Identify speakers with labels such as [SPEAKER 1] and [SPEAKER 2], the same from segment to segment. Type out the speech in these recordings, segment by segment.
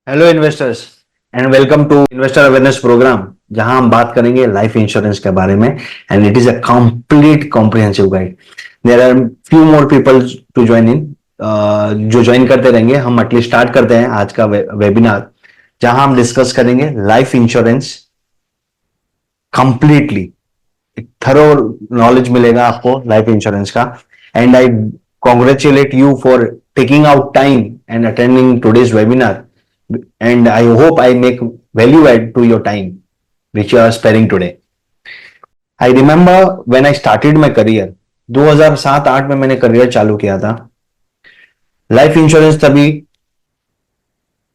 [SPEAKER 1] Hello investors and welcome to investor awareness programme जहां हम बात करेंगे लाइफ इंश्योरेंस के बारे में and it is a complete comprehensive guide. There are few more people to join in, जो join करते रहेंगे। हम एटलीस्ट स्टार्ट करते हैं आज का वेबिनार जहां हम डिस्कस करेंगे लाइफ इंश्योरेंस कंप्लीटली। एक थरो नॉलेज मिलेगा आपको लाइफ इंश्योरेंस का। And I congratulate you for taking out time and attending today's webinar, and I hope I make value add to your time which you are sparing today. I remember when I started my career 2007-8 में मैंने career चालू किया था। Life insurance तभी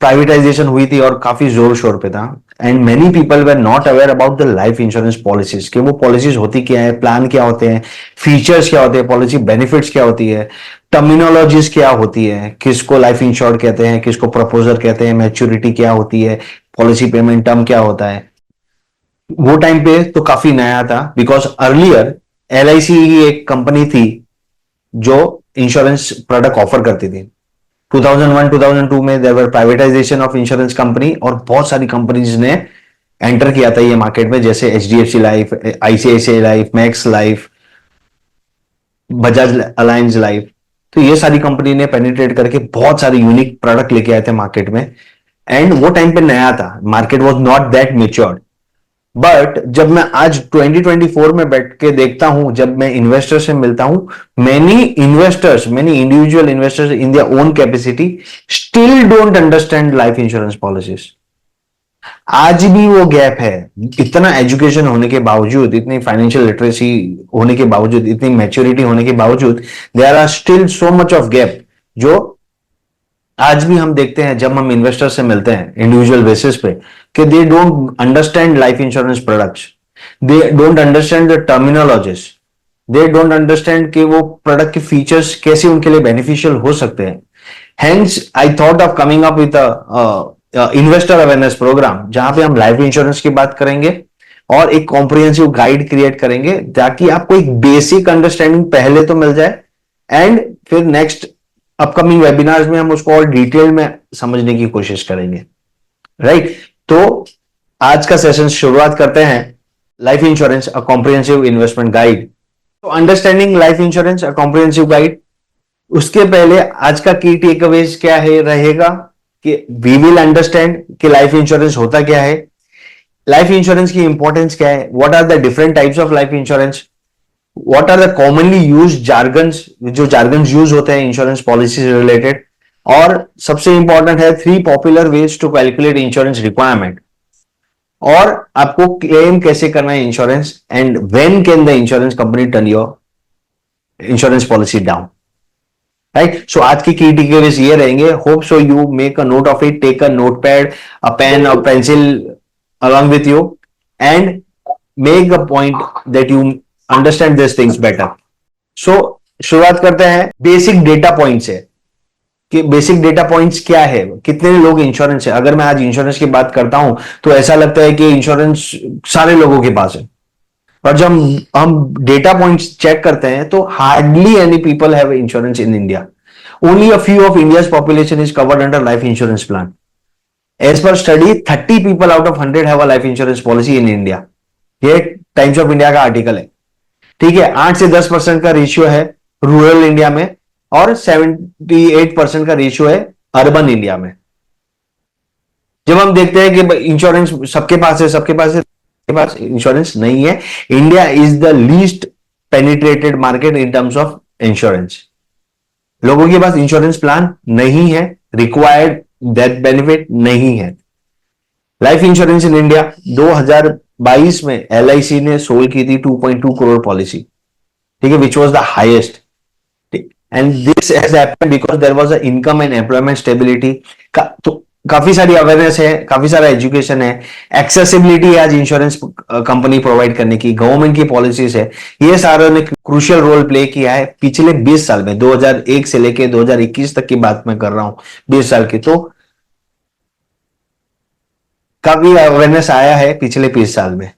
[SPEAKER 1] privatisation हुई थी और काफी जोर शोर पे था। And many people were not aware about the life insurance policies कि वो पॉलिसीज होती क्या है, प्लान क्या होते हैं, फीचर्स क्या होते हैं, पॉलिसी बेनिफिट्स क्या होती है, टर्मिनोलॉजीज क्या होती है, किसको लाइफ इंश्योर्ड कहते हैं, किसको प्रपोजर कहते हैं, मैच्योरिटी क्या होती है, पॉलिसी पेमेंट टर्म क्या होता है। वो टाइम पे तो काफी नया था बिकॉज अर्लियर LIC ही एक कंपनी थी जो इंश्योरेंस प्रोडक्ट ऑफर करती थी। 2001-2002 में there were privatisation of insurance company और बहुत सारी कंपनीज ने एंटर किया था ये मार्केट में, जैसे HDFC life, ICICI life, max life, Bajaj alliance life. तो ये सारी कंपनी ने पेनिट्रेट करके बहुत सारे यूनिक प्रोडक्ट लेके आए थे मार्केट में। एंड वो टाइम पे नया था, market was not that matured. But जब मैं आज 2024 में बैठ के देखता हूं, जब मैं इन्वेस्टर से मिलता हूं, many individual investors in their own capacity still don't understand life insurance policies. आज भी वो गैप है। इतना एजुकेशन होने के बावजूद, इतनी फाइनेंशियल लिटरेसी होने के बावजूद, इतनी मैच्योरिटी होने के बावजूद there are still so much of gap जो आज भी हम देखते हैं जब हम इन्वेस्टर से मिलते हैं इंडिविजुअल बेसिस पे, कि दे don't understand life insurance products, they don't understand the terminologies, they don't understand कि वो प्रोडक्ट के फीचर्स कैसे उनके लिए बेनिफिशियल हो सकते हैं। Hence I thought of coming up with investor awareness programme जहां पे हम लाइफ इंश्योरेंस की बात करेंगे और एक कॉम्प्रिहेंसिव गाइड क्रिएट करेंगे ताकि आपको एक बेसिक अंडरस्टैंडिंग पहले तो मिल जाए एंड फिर नेक्स्ट अपकमिंग वेबिनार्स में हम उसको और डिटेल में समझने की कोशिश करेंगे। राइट, तो आज का सेशन शुरुआत करते हैं life insurance a comprehensive investment guide. तो understanding life insurance a comprehensive guide, उसके पहले आज का की टेकअवेज क्या है रहेगा कि वी विल अंडरस्टैंड कि लाइफ इंश्योरेंस होता क्या है, लाइफ इंश्योरेंस की इंपॉर्टेंस क्या है, what are the different types of life insurance, what are the commonly use jargons, जो जार्गन्स यूज होते हैं इंश्योरेंस पॉलिसी से रिलेटेड, और सबसे इंपॉर्टेंट है 3 popular ways to calculate insurance requirement, और आपको क्लेम कैसे करना है insurance and when can the insurance company turn your insurance policy down. Right, so आज की टेकअवेज ये रहेंगे। Hope so you make a note of it, take a notepad, a pen और pencil along with you and make a point that you understand these things better. So शुरुआत करते हैं basic data point से कि basic data points क्या है, कितने लोग इंश्योरेंस है। अगर मैं आज इंश्योरेंस की बात करता हूं तो ऐसा लगता है कि इंश्योरेंस सारे लोगों के पास है, पर जब हम डेटा पॉइंट्स चेक करते हैं तो hardly any people have insurance in India. Only a few of India's population is covered under life insurance plan. As per study, 30 people out of 100 have a life insurance policy in India. ये times of India का article है। ठीक है, 8 से 10% का ratio है rural India में और 78% का रेशियो है अर्बन इंडिया में। जब हम देखते हैं कि इंश्योरेंस सबके पास है, सबके पास है, सबके पास इंश्योरेंस नहीं है। India is the least penetrated market in terms of insurance. लोगों के पास इंश्योरेंस प्लान नहीं है, रिक्वायर्ड डेथ बेनिफिट नहीं है। लाइफ इंश्योरेंस इन इंडिया 2022 में LIC ने सोल की थी 2.2 करोड़ पॉलिसी। ठीक है, which was the highest. And this has happened because there was a income and employment stability. तो काफी सारी अवेयरनेस है, काफी सारा एजुकेशन है, एक्सेसिबिलिटी आज इंश्योरेंस कंपनी प्रोवाइड करने की, गवर्नमेंट की पॉलिसीज है, ये सारों ने क्रूशियल रोल प्ले किया है पिछले 20 साल में। 2001 से लेके 2021 तक की बात मैं कर रहा हूं, 20 साल की। तो काफी अवेयरनेस आया है पिछले 20 साल में।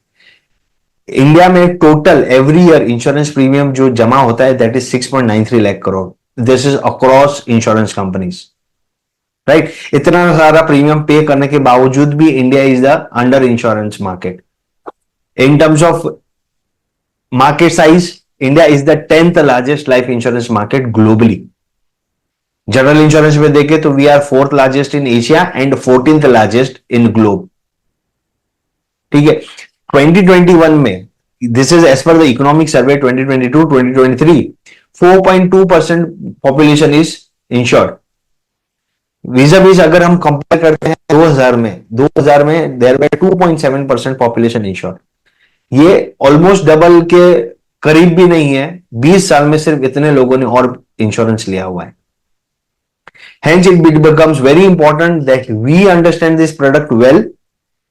[SPEAKER 1] इंडिया में total every year insurance premium जो जमा होता है that is 6.93 lakh crore. This is across insurance companies. Right. इतना सारा प्रीमियम पे करने के बावजूद भी India is the under insurance market. In terms of market size, India is the 10th largest life insurance market globally. General insurance में देखें तो we are 4th largest in Asia and 14th largest in globe. ठीक है। 2021 में, this is as per the economic survey 2022-2023, 4.2% population is insured. Whereas अगर हम compare करते हैं 2000 में देयर वे 2.7% पॉपुलेशन इंश्योर्ड। ये ऑलमोस्ट डबल के करीब भी नहीं है। 20 साल में सिर्फ इतने लोगों ने और इंश्योरेंस लिया हुआ है। Hence, it becomes very important that we understand this product well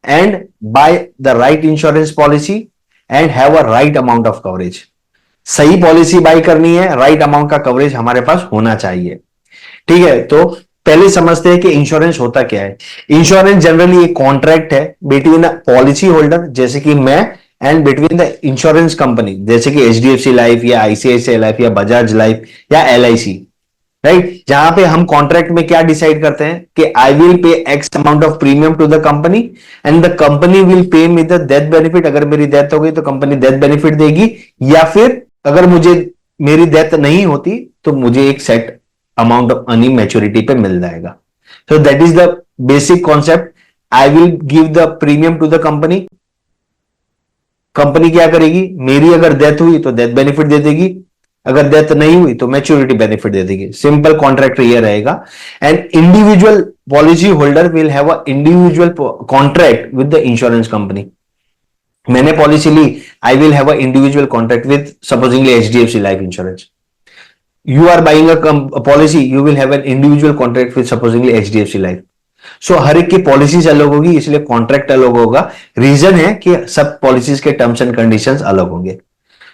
[SPEAKER 1] and buy the right insurance policy and have a right amount of coverage. सही पॉलिसी बाय करनी है, राइट अमाउंट का कवरेज हमारे पास होना चाहिए। ठीक है। तो पहले समझते हैं कि इंश्योरेंस होता क्या है। इंश्योरेंस जनरली एक कॉन्ट्रैक्ट है बिटवीन पॉलिसी होल्डर जैसे कि मैं and between the insurance company जैसे कि एचडीएफसी लाइफ या आईसीआईसीआई लाइफ या बजाज लाइफ या एलआईसी। राइट। जहां पे हम कॉन्ट्रैक्ट में क्या डिसाइड करते हैं कि I will pay x amount of premium to the company and the company will pay me the death benefit. अगर मेरी डेथ हो गई तो कंपनी डेथ बेनिफिट देगी, या फिर अगर मुझे मेरी डेथ नहीं होती तो मुझे एक set amount of money maturity पे मिल जाएगा। So that is the basic concept. I will give the premium to the company. Company क्या करेगी, मेरी अगर डेथ हुई तो डेथ बेनिफिट दे देगी, अगर डेथ नहीं हुई तो मैच्योरिटी बेनिफिट दे देगी। सिंपल कॉन्ट्रैक्ट ये रहेगा। And individual policy holder will have a individual contract with the insurance company. मैंने पॉलिसी ली, I will have a individual contract with supposingly HDFC life insurance. You are buying a policy, you will have an individual contract with supposedly HDFC Life. So हर एक की policies अलग होगी, इसलिए contract अलग होगा। Reason है कि सब पॉलिसीज के टर्म्स एंड कंडीशंस अलग होंगे।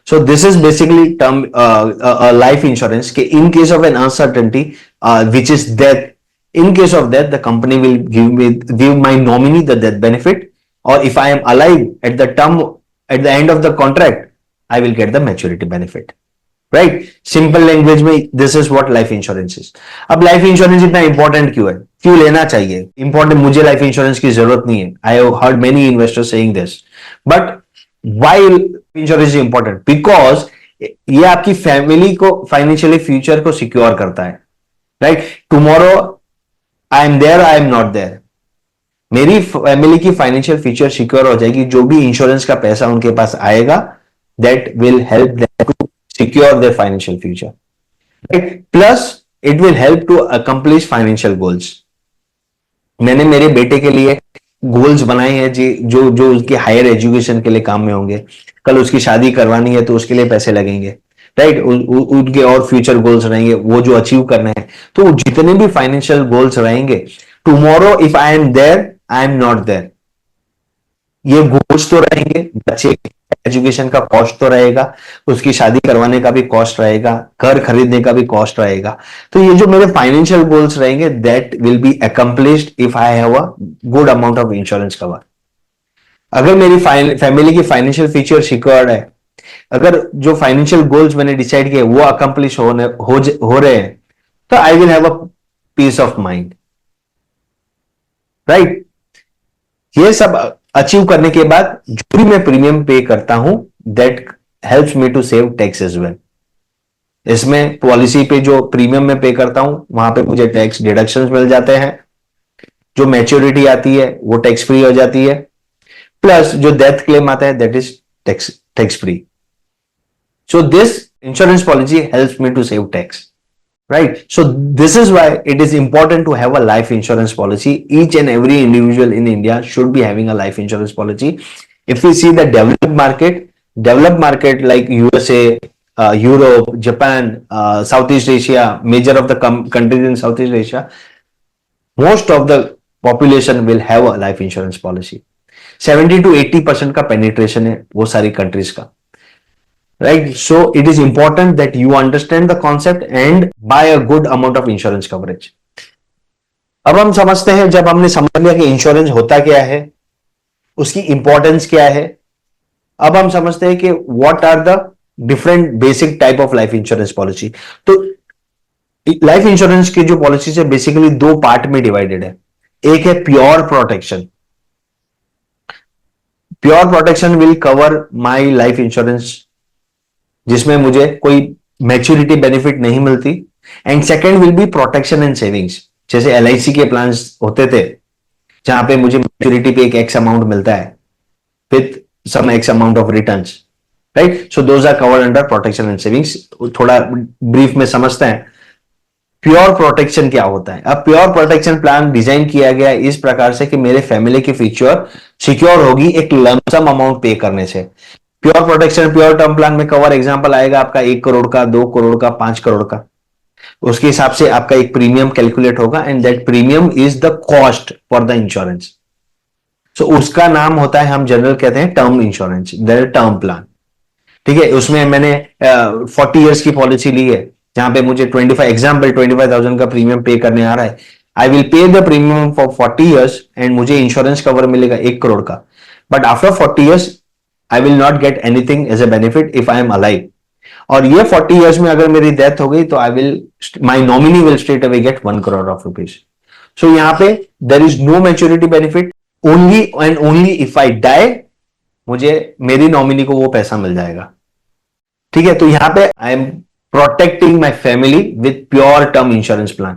[SPEAKER 1] So this is basically term life insurance के in case of an uncertainty which is death, in case of death the company will give my nominee the death benefit, or if I am alive at the end of the contract I will get the maturity benefit. Right. Simple language में this is what life insurance is. अब life insurance इतना important क्यों है, क्यों लेना चाहिए? Important, मुझे life insurance की जरूरत नहीं है। I have heard many investors saying this, but why insurance is important? Because ये आपकी फैमिली को फाइनेंशियली फ्यूचर को सिक्योर करता है। Right. Tomorrow I am there, I am not there, मेरी फैमिली की फाइनेंशियल फ्यूचर सिक्योर हो जाएगी। जो भी इंश्योरेंस का पैसा उनके पास आएगा that will help them to secure their financial future, right? Plus it will help to accomplish financial goals. मैंने मेरे बेटे के लिए गोल्स बनाए हैं जी, जो जो उसके हायर एजुकेशन के लिए काम में होंगे। कल उसकी शादी करवानी है तो उसके लिए पैसे लगेंगे, राइट। उनके और फ्यूचर गोल्स रहेंगे वो जो अचीव करने हैं। तो जितने भी फाइनेंशियल गोल्स रहेंगे, tomorrow if I am there I am not there, ये गोल्स तो रहेंगे। बच्चे एजुकेशन का कॉस्ट तो रहेगा, उसकी शादी करवाने का भी कॉस्ट रहेगा, घर खरीदने का भी कॉस्ट रहेगा। तो ये जो मेरे फाइनेंशियल गोल्स रहेंगे that will be accomplished if I have a good amount of insurance cover. अगर मेरी फैमिली की फाइनेंशियल फ्यूचर सिक्योर्ड है, अगर जो फाइनेंशियल गोल्स मैंने डिसाइड किए वो अकम्प्लिश हो रहे हैं, तो I will have a peace of mind, right. ये सब अचीव करने के बाद जो भी मैं प्रीमियम पे करता हूं that helps me to save tax as well. इसमें पॉलिसी पे जो प्रीमियम में पे करता हूं वहां पे मुझे टैक्स डिडक्शंस मिल जाते हैं। जो मैच्योरिटी आती है वो टैक्स फ्री हो जाती है, प्लस जो डेथ क्लेम आता है that is tax free. So this insurance policy helps me to save tax, right? So this is why it is important to have a life insurance policy. Each and every individual in India should be having a life insurance policy. If we see the developed market like USA, Europe, Japan, Southeast Asia, major of the countries in Southeast Asia, most of the population will have a life insurance policy. 70 to 80% का penetration है वो सारी countries का, right? So it is important that you understand the concept and buy a good amount of insurance coverage. अब हम समझते हैं, जब हमने समझ लिया कि इंश्योरेंस होता क्या है, उसकी इंपॉर्टेंस क्या है, अब हम समझते हैं कि what are the different basic type of life insurance policy. तो लाइफ इंश्योरेंस की जो पॉलिसी है बेसिकली दो पार्ट में डिवाइडेड है। एक है pure protection. Pure protection will cover my life insurance, जिसमें मुझे कोई मैच्योरिटी बेनिफिट नहीं मिलती। And second will be protection and savings, जैसे एलआईसी के प्लान्स होते थे जहां पे मुझे मैच्योरिटी पे एक एक्स अमाउंट मिलता है with some x amount of returns, right. So those are covered under protection and savings. थोड़ा ब्रीफ में समझते हैं प्योर प्रोटेक्शन क्या होता है। अब प्योर प्रोटेक्शन प्लान डिजाइन किया गया इस प्रकार से कि मेरे फैमिली की फ्यूचर सिक्योर होगी एक लमसम अमाउंट पे करने से। Pure protection pure term plan में कवर एग्जांपल आएगा आपका 1 करोड़ का, 2 करोड़ का, 5 करोड़ का। उसके हिसाब से आपका एक प्रीमियम कैलकुलेट होगा and that premium is the cost for the insurance. So उसका नाम होता है, हम जनरल कहते हैं term insurance, that term plan. ठीक है, उसमें मैंने 40 ईयर्स की पॉलिसी ली है जहां पे मुझे 25,000 का प्रीमियम पे करने आ रहा है। I will pay the premium for 40 years and मुझे इंश्योरेंस कवर मिलेगा 1 करोड़ का। But after 40 years I will not get anything as a benefit if I am alive. और ये 40 ईयर्स में अगर मेरी डेथ हो गई तो I will, my nominee will straight away get 1 crore of rupees. So यहां पे there is no maturity benefit, only and only if I die मुझे मेरी नॉमिनी को वो पैसा मिल जाएगा। ठीक है, तो यहां पे I am protecting my family with pure term insurance plan.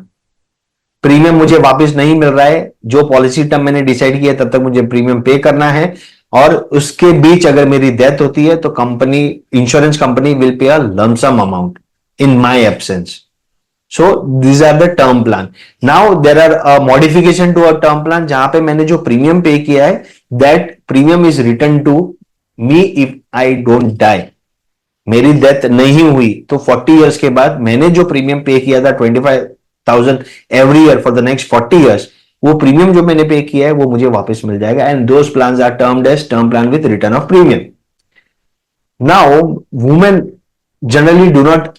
[SPEAKER 1] Premium मुझे वापस नहीं मिल रहा है, जो पॉलिसी टर्म मैंने डिसाइड किया तब तक मुझे प्रीमियम पे करना है, और उसके बीच अगर मेरी डेथ होती है तो company, insurance company will pay a lump sum amount in my absence. So these are the term plan. Now there are modification to a term plan जहां पे मैंने जो प्रीमियम पे किया है that premium is return to me if I don't die. मेरी death नहीं हुई तो 40 ईयर्स के बाद मैंने जो प्रीमियम पे किया था 25,000 every year for the next 40 years, वो प्रीमियम जो मैंने पे किया है वो मुझे वापस मिल जाएगा। And those plan are termed as term plan with return of premium. Now women generally do not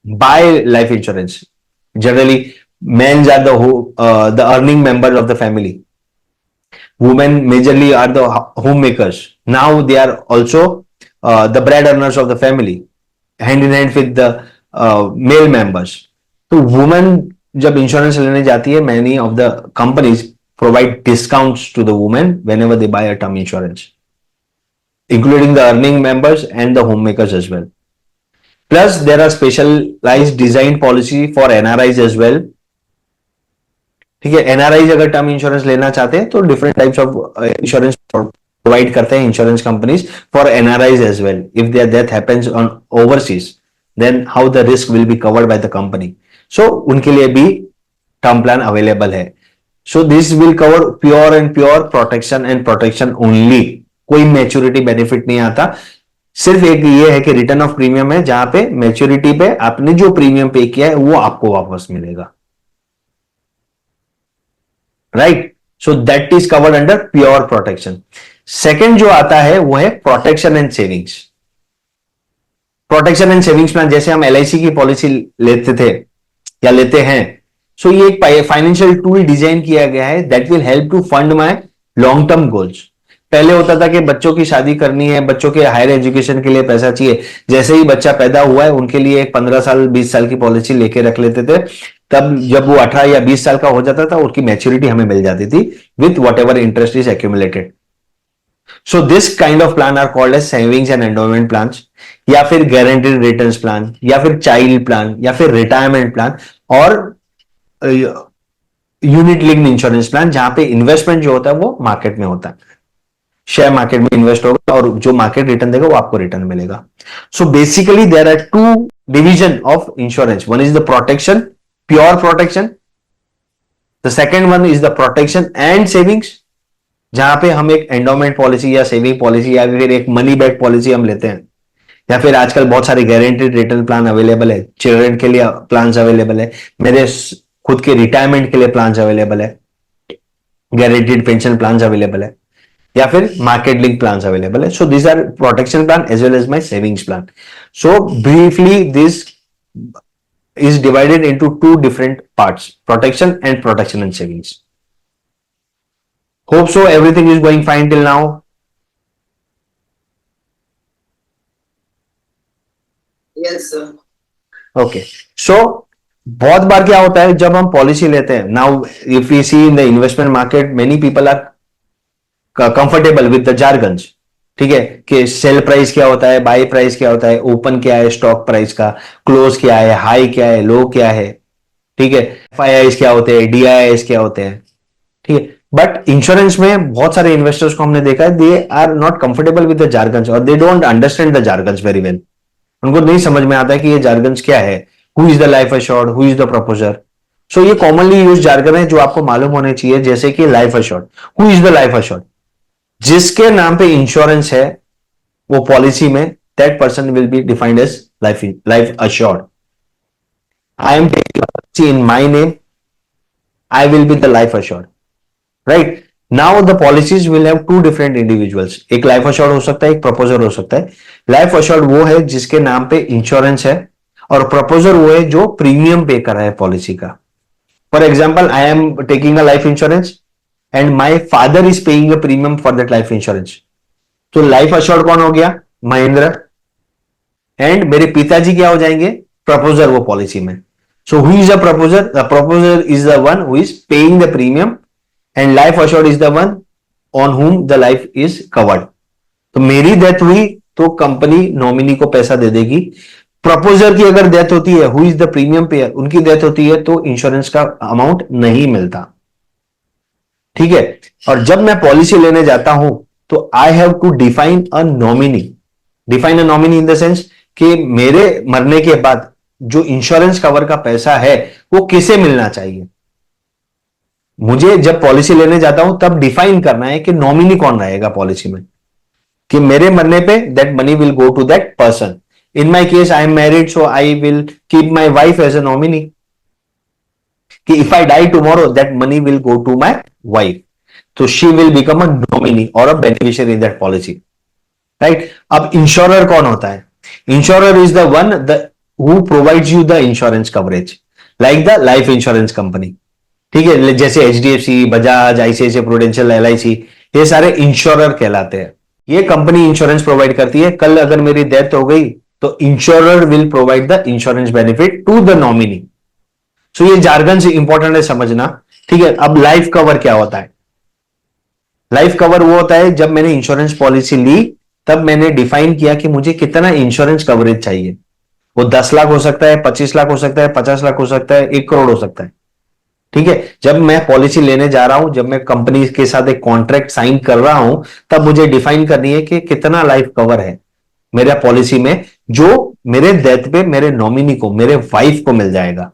[SPEAKER 1] buy life insurance. Generally men are the earning members of the family. Women majorly are the homemakers. Now they are also the bread earners of the family, hand in hand with the male members. तो women जब insurance लेने जाती है, many of the companies provide discounts to the women whenever they buy a term insurance, including the earning members and the homemakers as well. Plus, there are specialized design policy for NRIs as well. ठीक है, NRI अगर term insurance लेना चाहते हैं तो different types of insurance provide करते हैं insurance companies for NRIs as well. If there death happens on overseas then how the risk will be covered by the company. So उनके लिए भी टर्म प्लान अवेलेबल है। So this will cover pure and pure protection and protection only. कोई maturity benefit नहीं आता, सिर्फ एक ये है कि रिटर्न ऑफ प्रीमियम है जहां पे मैच्योरिटी पे आपने जो प्रीमियम पे किया है वो आपको वापस मिलेगा, right. So that is covered under pure protection. Second जो आता है वो है protection and savings. Protection and savings plan, जैसे हम एलआईसी की पॉलिसी लेते थे या लेते हैं, सो ये एक फाइनेंशियल टूल डिजाइन किया गया है that will help to fund my long term goals. पहले होता था कि बच्चों की शादी करनी है, बच्चों के हायर एजुकेशन के लिए पैसा चाहिए, जैसे ही बच्चा पैदा हुआ है उनके लिए एक 15 साल 20 साल की पॉलिसी लेके रख लेते थे। तब जब वो 18 या 20 साल का हो जाता था उसकी मैच्योरिटी हमें मिल जाती थी with whatever interest is accumulated. So this kind of plan are called as savings and endowment plan, या फिर गारंटीड रिटर्न्स प्लान, या फिर चाइल्ड प्लान, या फिर रिटायरमेंट प्लान, और यूनिट लिंक्ड इंश्योरेंस प्लान जहां पे इन्वेस्टमेंट जो होता है वो मार्केट में होता है, शेयर मार्केट में इन्वेस्ट होगा और जो मार्केट रिटर्न देगा वो आपको रिटर्न मिलेगा। So basically there are two division of insurance, one is the protection, pure protection, the second one is the protection and savings, जहां पे हम एक एंडोमेंट पॉलिसी या सेविंग पॉलिसी या फिर एक मनी बैक पॉलिसी हम लेते हैं, या फिर आजकल बहुत सारे गारंटीड रिटर्न प्लान अवेलेबल है, चिल्ड्रन के लिए प्लान अवेलेबल है, मेरे खुद के रिटायरमेंट के लिए प्लान अवेलेबल है, गारंटीड पेंशन प्लान अवेलेबल है, या फिर मार्केट लिंक प्लान अवेलेबल है। So these are protection plan as well as my savings plan. So briefly this is divided into two different parts, protection and savings. Hope so everything is going fine till now.
[SPEAKER 2] Yes, sir.
[SPEAKER 1] Okay, so बहुत बार क्या होता है जब हम policy लेते हैं, now if you see in the investment market many people are comfortable with the jargons, ठीक है, कि सेल प्राइस क्या होता है, बाय प्राइस क्या होता है, ओपन क्या है स्टॉक प्राइस का, क्लोज क्या है, हाई क्या है, लो क्या है, ठीक है, एफआईआईस क्या होते हैं, डीआईआईस क्या होते हैं, ठीक है। बट इंश्योरेंस में बहुत सारे इन्वेस्टर्स को हमने देखा है, they are not comfortable with the jargons और they don't understand the jargons very well. उनको नहीं समझ में आता है कि ये जार्गन्स क्या है, who is the life assured, who is the proposer. So ये कॉमनली यूज जार्गन है जो आपको मालूम होने चाहिए, जैसे कि life assured, who is the life assured, जिसके नाम पे इंश्योरेंस है वो पॉलिसी में, that person will be defined as life assured. I am taking in my name, I will be the life assured, right. Now the policies will have two different individuals, एक life assured हो सकता है, एक proposer हो सकता है। Life assured वो है जिसके नाम पे इंश्योरेंस है, और प्रपोजर वो है जो प्रीमियम पे कर रहा है पॉलिसी का। For example, I am taking a life insurance and my father is paying a premium for that life insurance. तो लाइफ अश्योर्ड कौन हो गया? महेंद्र। एंड मेरे पिताजी क्या हो जाएंगे? प्रपोजर वो पॉलिसी में। So who is a proposer? The proposer is the one who is paying the premium and life assured is the one on whom the life is covered. तो मेरी डेथ हुई तो कंपनी नॉमिनी को पैसा दे देगी। Proposer की अगर death होती है, who is the premium pair, उनकी डेथ होती है तो इंश्योरेंस का अमाउंट नहीं मिलता, ठीक है। और जब मैं पॉलिसी लेने जाता हूं तो I have to define a nominee. Define a nominee in the sense कि मेरे मरने के बाद जो इंश्योरेंस कवर का पैसा है वो किसे मिलना चाहिए। मुझे जब पॉलिसी लेने जाता हूं तब डिफाइन करना है कि नॉमिनी कौन रहेगा पॉलिसी में, कि मेरे मरने पे that money will go to that person. In my case I am married, so I will keep my wife as a nominee, कि if I die tomorrow that money will go to my wife, तो she will become a nominee और a beneficiary in that policy, right. अब insurer कौन होता है? Insurer is the one the who provides you the insurance coverage, like the life insurance company, ठीक है, जैसे HDFC, Bajaj, ICICI prudential, LIC, ये सारे इंश्योरर कहलाते हैं। ये कंपनी इंश्योरेंस प्रोवाइड करती है। कल अगर मेरी डेथ हो गई तो insurer will provide the insurance benefit to the nominee. So ये जार्गन से इंपॉर्टेंट है समझना, ठीक है। अब लाइफ कवर क्या होता है? लाइफ कवर वो होता है जब मैंने इंश्योरेंस पॉलिसी ली तब मैंने डिफाइन किया कि मुझे कितना इंश्योरेंस कवरेज चाहिए। वो 10 लाख हो सकता है, 25 लाख हो सकता है, 50 लाख हो सकता है, 1 करोड़ हो सकता है, ठीक है। जब मैं पॉलिसी लेने जा रहा हूं, जब मैं कंपनी के साथ एक कॉन्ट्रैक्ट साइन कर रहा हूं, तब मुझे डिफाइन करनी है कि कितना लाइफ कवर है मेरा पॉलिसी में, जो मेरे डेथ पे मेरे नॉमिनी को, मेरे वाइफ को मिल जाएगा,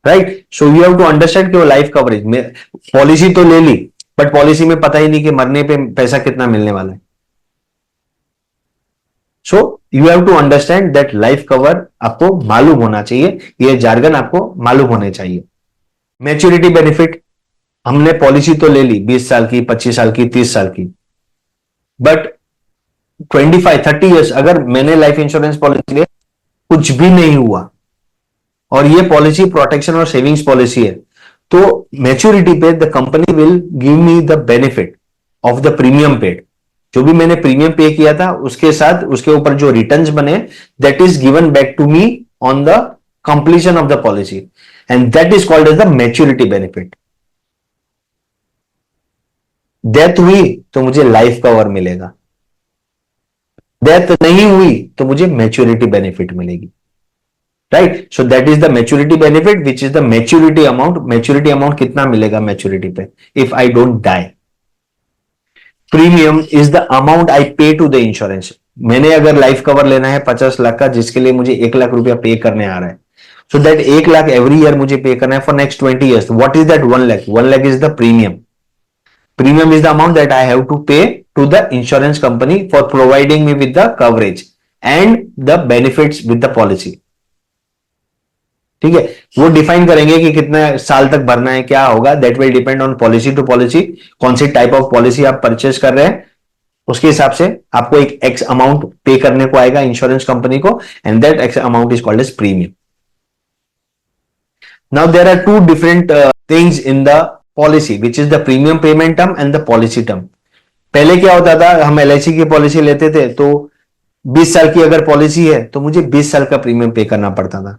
[SPEAKER 1] right. So you have to understand कि वो लाइफ कवरेज में, पॉलिसी तो ले ली बट पॉलिसी में पता ही नहीं कि मरने पे पैसा कितना मिलने वाला है। So you have to understand that life cover आपको मालूम होना चाहिए, ये जार्गन आपको मालूम होने चाहिए। मैच्योरिटी बेनिफिट, हमने पॉलिसी तो ले ली 20 साल की, 25 साल की, 30 साल की, बट 25-30 ईयर्स अगर मैंने लाइफ इंश्योरेंस पॉलिसी ली, कुछ भी नहीं हुआ और ये पॉलिसी प्रोटेक्शन और सेविंग्स पॉलिसी है, तो मैच्योरिटी पे the company will give me the benefit of the premium paid. जो भी मैंने प्रीमियम पे किया था उसके साथ उसके ऊपर जो रिटर्न्स बने, that is given back to me on the completion of the policy, and that is called as the maturity benefit. Death हुई तो मुझे लाइफ कवर मिलेगा, डेथ नहीं हुई तो मुझे मैच्योरिटी बेनिफिट मिलेगी, right. So that is the maturity benefit which is the maturity amount. Maturity amount कितना मिलेगा मैच्योरिटी पे if I don't die? Premium is the amount I pay to the insurance. मैंने अगर लाइफ कवर लेना है 50 लाख का, जिसके लिए मुझे 1 लाख रुपया पे करने आ रहा है, so that 1 lakh every year मुझे पे करना है for next 20 years. What is that 1 lakh? 1 lakh is the premium. Premium is the amount that I have to pay to the insurance company for providing me with the coverage and the benefits with the policy. ठीक है, वो define करेंगे कि कितने साल तक भरना है, क्या होगा, that will depend on policy to policy, कौन सी टाइप ऑफ पॉलिसी आप परचेस कर रहे हैं, उसके हिसाब से आपको एक एक्स अमाउंट पे करने को आएगा इंश्योरेंस कंपनी को, and that x amount is called as premium. Now there are two different things in the policy which is the premium payment term and the policy term. पहले क्या होता था, हम एलआईसी की पॉलिसी लेते थे तो 20 साल की अगर पॉलिसी है तो मुझे 20 साल का प्रीमियम पे करना पड़ता था,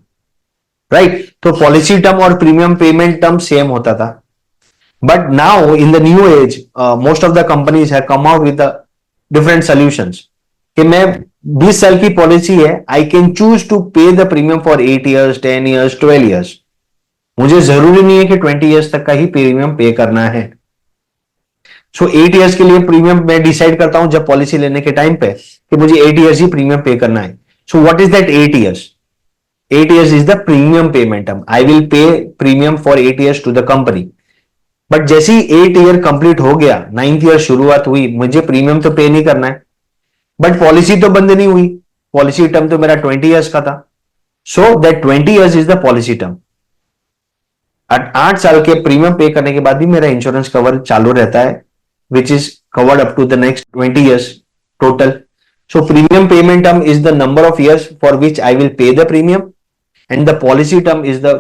[SPEAKER 1] राइट? तो पॉलिसी टर्म और प्रीमियम पेमेंट टर्म सेम होता था. But now in the new age most of the companies have come out with different solutions कि मैं 20 साल की पॉलिसी है, आई कैन चूज टू पे the premium for 8 years, 10 years, 12 years. मुझे जरूरी नहीं है कि 20 years तक का ही प्रीमियम पे करना है. सो 8 years के लिए प्रीमियम मैं डिसाइड करता हूं जब पॉलिसी लेने के टाइम पे कि मुझे 8 years ही प्रीमियम पे करना है. So what is that 8 years? 8 years is the premium payment. I will pay premium for 8 years to the company. But जैसे ही 8 year कंप्लीट हो गया, 9th year शुरुआत हुई, मुझे प्रीमियम तो पे नहीं करना है. बट पॉलिसी तो बंद नहीं हुई. पॉलिसी टर्म तो मेरा 20 years का था. So that 20 years is the policy term. 8 साल के प्रीमियम पे करने के बाद भी मेरा इंश्योरेंस कवर चालू रहता है, which is covered up to the next 20 years total. So premium payment term is the number of years for which I will pay the premium, and the policy term is the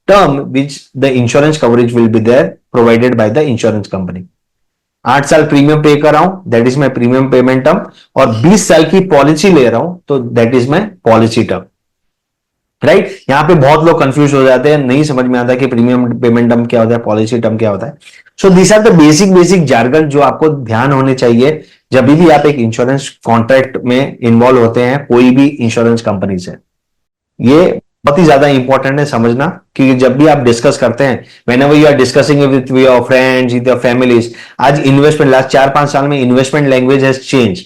[SPEAKER 1] term which the insurance coverage will be there provided by the insurance company. 8 साल premium पे कर रहा हूं, that is my premium payment term. और 20 साल की policy ले रहा हूं, तो that is my policy term. Right? यहां पे बहुत लोग कंफ्यूज हो जाते हैं, नहीं समझ में आता कि प्रीमियम पेमेंट टर्म क्या होता है, पॉलिसी टर्म क्या होता है. So this are the basic jargon जो आपको ध्यान होने चाहिए जब भी आप एक इंश्योरेंस कॉन्ट्रैक्ट में इन्वॉल्व होते हैं कोई भी इंश्योरेंस कंपनी से. ये बहुत ही ज्यादा इंपॉर्टेंट है समझना कि जब भी आप डिस्कस करते हैं, whenever you are discussing with your friends, with your families. आज इन्वेस्टमेंट, लास्ट 4-5 साल में इन्वेस्टमेंट लैंग्वेज हैज चेंज.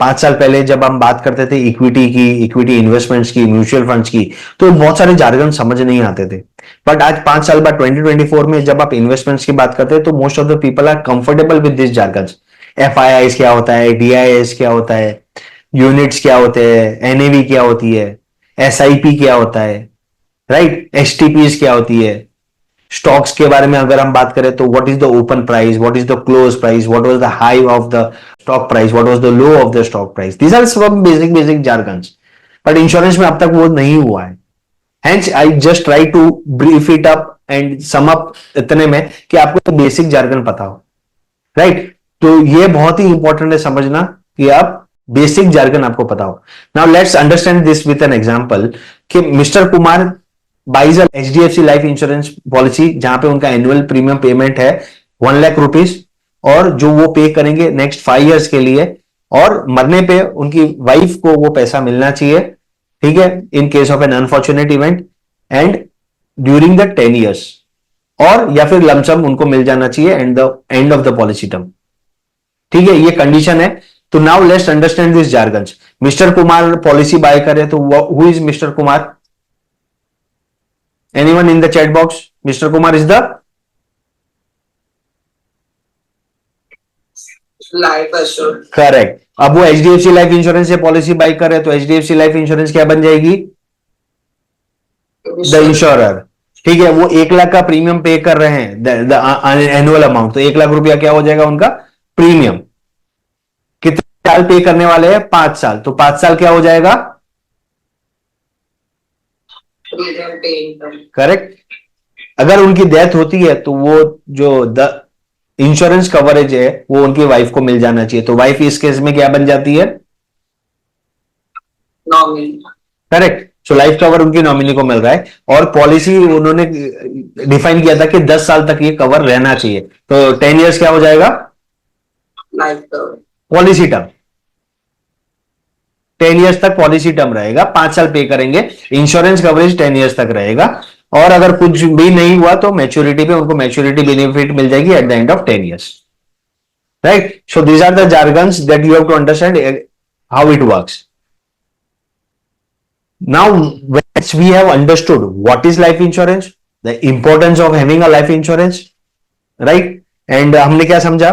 [SPEAKER 1] 5 साल पहले जब हम बात करते थे इक्विटी की, इक्विटी इन्वेस्टमेंट्स की, म्यूचुअल फंड्स की, तो बहुत सारे जार्गन समझ नहीं आते थे. बट आज 5 साल बाद 2024 में जब आप इन्वेस्टमेंट्स की बात करते हैं तो most of the people are comfortable with this jargon. FIIs क्या होता है, DIS क्या होता है, यूनिट्स क्या होते हैं, NAV क्या होती है, SIP क्या होता है, राइट? STPs क्या होती है. स्टॉक्स के बारे में अगर हम बात करें तो what is the open price, what is the close price, what was the high of the stock price, what was the low of the stock price. These are some basic jargons. But insurance में अब तक वो नहीं हुआ है. Hence I just try to brief it up and sum up इतने में कि आपको तो बेसिक जार्गन पता हो. राइट? तो ये बहुत ही इंपॉर्टेंट है समझना कि आप बेसिक जार्गन आपको पता हो. Now let's understand this with an example कि mister Kumar buys a HDFC life insurance policy जहां पे उनका एनुअल प्रीमियम पेमेंट है 1 लाख रुपीज, और जो वो पे करेंगे नेक्स्ट 5 years के लिए, और मरने पे उनकी वाइफ को वो पैसा मिलना चाहिए. ठीक है? In case of an unfortunate event and during the 10 years, और या फिर लमसम उनको मिल जाना चाहिए and the end of the policy term. ठीक है? ये कंडीशन है. तो now let's understand this jargons. Mister Kumar policy bye करे तो who is mister Kumar? Anyone in the chat box? Mister Kumar is the
[SPEAKER 2] life assurance.
[SPEAKER 1] Correct. अब वो HDFC लाइफ इंश्योरेंस से पॉलिसी बाय करे तो HDFC लाइफ इंश्योरेंस क्या बन जाएगी? The insurer. ठीक है? वो 1 लाख का प्रीमियम पे कर रहे हैं, द एनुअल अमाउंट, तो 1 लाख रुपया क्या हो जाएगा उनका प्रीमियम. कितने साल पे करने वाले हैं? 5 साल. तो 5 साल क्या हो जाएगा? करेक्ट. अगर उनकी डेथ होती है तो वो जो द इंश्योरेंस कवरेज है वो उनकी वाइफ को मिल जाना चाहिए. तो वाइफ इस केस में क्या बन जाती है?
[SPEAKER 2] Nominee.
[SPEAKER 1] Correct. So life cover उनकी नॉमिनी को मिल रहा है, और पॉलिसी उन्होंने डिफाइन किया था कि 10 साल तक ये कवर रहना चाहिए. तो 10 years क्या हो जाएगा?
[SPEAKER 2] Life cover.
[SPEAKER 1] Policy term. 10 years तक पॉलिसी टर्म रहेगा. 5 साल पे करेंगे, इंश्योरेंस कवरेज 10 years तक रहेगा, और अगर कुछ भी नहीं हुआ तो मैच्योरिटी पे उनको मैच्योरिटी बेनिफिट मिल जाएगी at the end of 10 years. Right? So these are the jargons that you have to understand how it works. Now, once we have understood what is life insurance, the importance of having a life insurance, right? And हमने क्या समझा?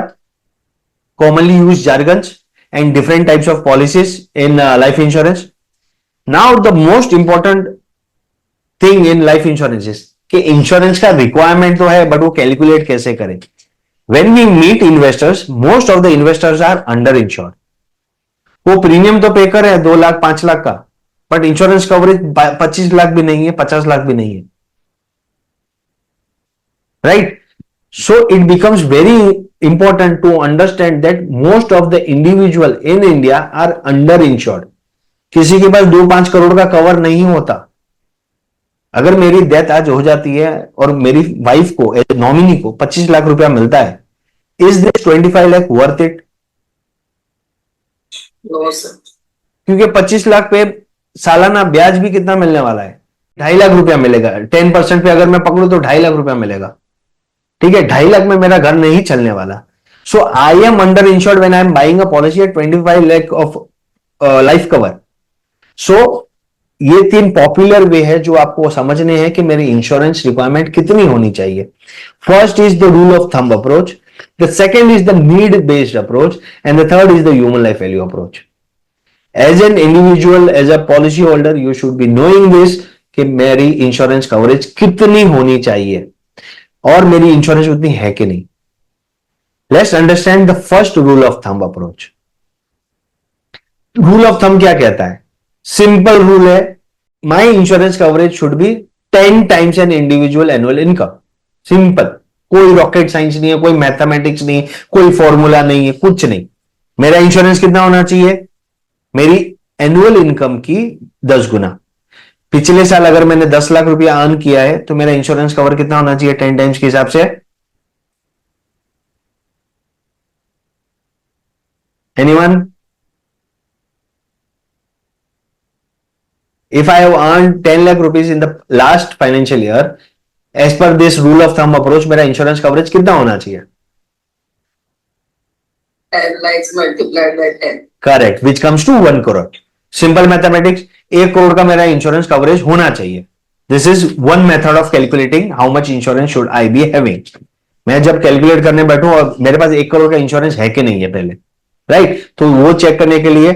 [SPEAKER 1] Commonly used jargons and different types of policies in life insurance. Now, the most important thing in life insurance is कि insurance का requirement तो है, but वो calculate कैसे करें. When we meet investors, most of the investors are under insured. वो premium तो पे कर रहे हैं 2 लाख 5 लाख का, बट इंश्योरेंस कवरेज 25 लाख भी नहीं है, 50 लाख भी नहीं है. Right? So it becomes very important to understand that most of the individual in India are under insured. किसी के पास 2-5 करोड़ का कवर नहीं होता. अगर मेरी डेथ आज हो जाती है और मेरी वाइफ को एज नॉमिनी को 25 लाख रुपया मिलता है, is this 25 lakh worth it?
[SPEAKER 2] No, sir.
[SPEAKER 1] क्योंकि 25 लाख पे सालाना ब्याज भी कितना मिलने वाला है? 2.5 लाख रुपया मिलेगा। 10% पे अगर मैं पकड़ू तो 2.5 लाख रुपया मिलेगा। ठीक है, 2.5 लाख में मेरा घर नहीं चलने वाला। So I am under insured when I am buying a policy at 25 lakh of life cover. So ये 3 पॉपुलर वे है जो आपको समझने हैं कि मेरी इंश्योरेंस रिक्वायरमेंट कितनी होनी चाहिए। First is the rule of thumb approach, the second is the need based approach, and the third is the human life value approach. As an individual, as a policy holder, you should be knowing this कि मेरी insurance coverage कितनी होनी चाहिए और मेरी insurance उतनी है कि नहीं। Let's understand the first rule of thumb approach. Rule of thumb क्या कहता है? सिंपल रूल है, my insurance coverage should be 10 times an individual annual income. Simple, कोई रॉकेट साइंस नहीं है, कोई मैथमेटिक्स नहीं, कोई फॉर्मूला नहीं है, कुछ नहीं। मेरा इंश्योरेंस कितना होना चाहिए? मेरी एनुअल इनकम की 10 गुना। पिछले साल अगर मैंने 10 लाख रुपया अर्न किया है तो मेरा इंश्योरेंस कवर कितना होना चाहिए 10 टाइम्स के हिसाब से? Anyone? If I have earned 10 lakh rupees in the last financial year, as per this rule of thumb approach, मेरा इंश्योरेंस कवरेज कितना होना चाहिए?
[SPEAKER 2] 10 lakhs multiplied by 10.
[SPEAKER 1] Correct, which comes to 1 crore. Simple mathematics, 1 crore का मेरा insurance coverage होना चाहिए। This is one method of calculating how much insurance should I be having. मैं जब कैलकुलेट करने बैठूं और मेरे पास 1 करोड़ का इंश्योरेंस है कि नहीं है पहले, राइट, तो वो चेक करने के लिए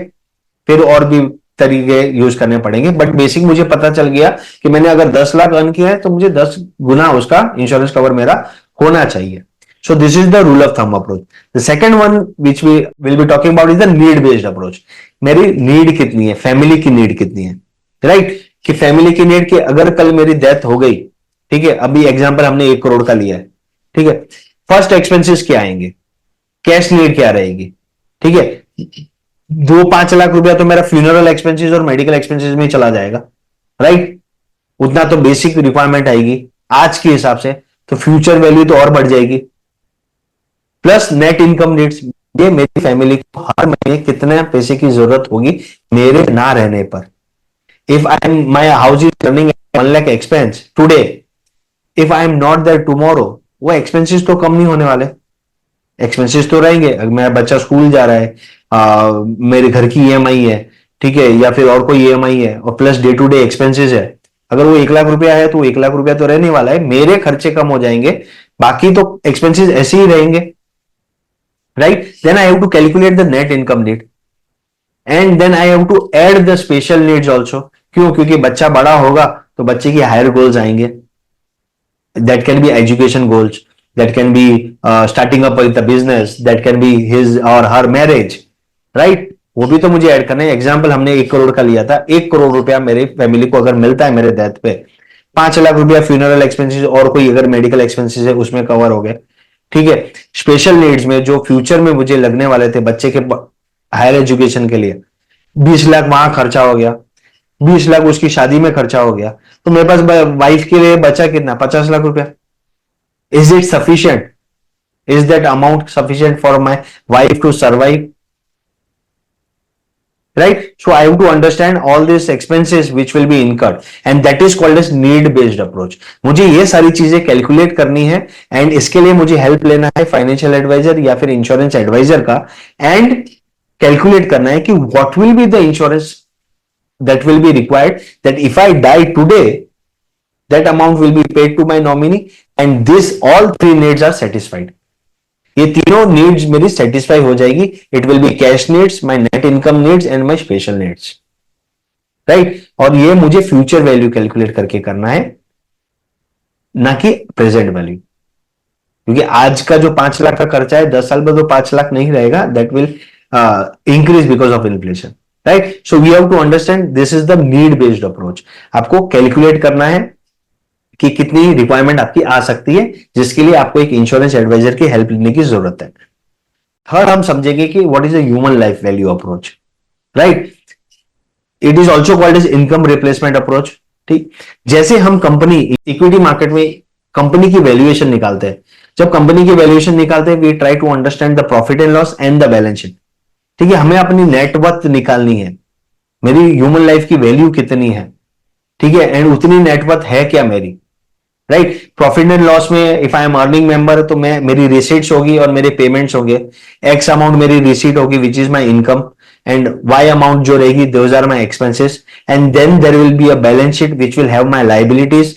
[SPEAKER 1] फिर और भी तरीके यूज करने पड़ेंगे। बट बेसिक मुझे पता चल गया कि मैंने अगर 10 लाख अर्न किया है तो मुझे 10 गुना उसका इंश्योरेंस कवर मेरा होना चाहिए। So this is the rule of thumb approach. The second one which we will be talking about is the need based approach. मेरी नीड कितनी है, फैमिली की नीड कितनी है, राइट, कि फैमिली की नीड की अगर कल मेरी डेथ हो गई, ठीक है, अभी एग्जाम्पल हमने 1 करोड़ का लिया है, ठीक है, फर्स्ट एक्सपेंसेस क्या आएंगे, कैश नीड क्या रहेगी, ठीक है, 2-5 लाख रुपया तो मेरा फ्यूनरल एक्सपेंसेस और मेडिकल एक्सपेंसेस में चला जाएगा, राइट, उतना तो बेसिक रिक्वायरमेंट आएगी आज के हिसाब से, तो फ्यूचर वैल्यू तो और बढ़ जाएगी। प्लस नेट इनकम नीड्स, ये मेरी फैमिली को हर महीने कितने पैसे की जरूरत होगी मेरे ना रहने पर। If I am my house is running 1 lakh expense today, if I am not there tomorrow, वो एक्सपेंसेस तो कम नहीं होने वाले, एक्सपेंसेस तो रहेंगे। अगर मेरा बच्चा स्कूल जा रहा है, मेरे घर की ईएमआई है, ठीक है, या फिर और कोई ईएमआई है, और plus day to day expenses है, अगर वो 1 लाख रुपया है तो 1 लाख रुपया तो रहने वाला है, मेरे खर्चे कम हो जाएंगे, बाकी तो एक्सपेंसेस ऐसे ही रहेंगे, right. Then I have to calculate the net income need and then I have to add the special needs also. क्यों? क्योंकि बच्चा बड़ा होगा तो बच्चे की हायर गोल्स आएंगे, that can be education goals, that can be starting up with the business, that can be his or her marriage, right, वो भी तो मुझे ऐड करना है। एग्जाम्पल हमने 1 करोड़ का लिया था, 1 करोड़ रुपया मेरे फैमिली को अगर मिलता है मेरे डेथ पे, 5 लाख रुपया फ्यूनरल एक्सपेंसेस और कोई अगर मेडिकल एक्सपेंसेस है उसमें कवर हो गए, ठीक है। स्पेशल नीड्स में जो फ्यूचर में मुझे लगने वाले थे बच्चे के हायर एजुकेशन के लिए, 20 लाख वहां खर्चा हो गया, 20 लाख उसकी शादी में खर्चा हो गया, तो मेरे पास वाइफ के लिए बचा कितना, 50 लाख रुपया। Is it sufficient? Is that amount sufficient for my wife to survive, right? So I have to understand all these expenses which will be incurred and that is called as need based approach. मुझे ये सारी चीजें calculate करनी है and इसके लिए मुझे help लेना है फाइनेंशियल एडवाइजर या फिर इंश्योरेंस एडवाइजर का, एंड कैलकुलेट करना है कि what will be the insurance that will be required, that if I die today that amount will be paid to my nominee and this all 3 needs are satisfied. ये तीनों needs मेरी satisfy हो जाएगी। It will be cash needs, my net income needs and my special needs, right. और ये मुझे future value calculate करके करना है, ना कि प्रेजेंट वैल्यू, क्योंकि आज का जो 5 लाख का खर्चा है 10 साल में तो 5 लाख नहीं रहेगा, that will increase because of inflation, right. So we have to understand this is the need based approach. आपको कैलकुलेट करना है कि कितनी रिक्वायरमेंट आपकी आ सकती है, जिसके लिए आपको एक इंश्योरेंस एडवाइजर की हेल्प लेने की जरूरत है। थर्ड हम समझेंगे कि what is a human life value approach, right. It is also called as income replacement approach, ठीक, जैसे हम कंपनी इक्विटी मार्केट में कंपनी की वैल्यूएशन निकालते हैं, जब कंपनी की वैल्यूएशन निकालते हैं we try to understand the profit and loss and the balance sheet. ठीक है, हमें अपनी नेटवर्थ निकालनी है, मेरी ह्यूमन लाइफ की वैल्यू कितनी है, ठीक है, एंड उतनी नेटवर्थ है क्या मेरी, राइट। प्रॉफिट एंड लॉस में if I am earning member तो मैं मेरी रिसीट्स होगी और मेरे पेमेंट्स होंगे, एक्स अमाउंट मेरी रिसीट होगी which is my income, and Y amount जो रहेगी those are my expenses, and then there will be a balance sheet which will have my liabilities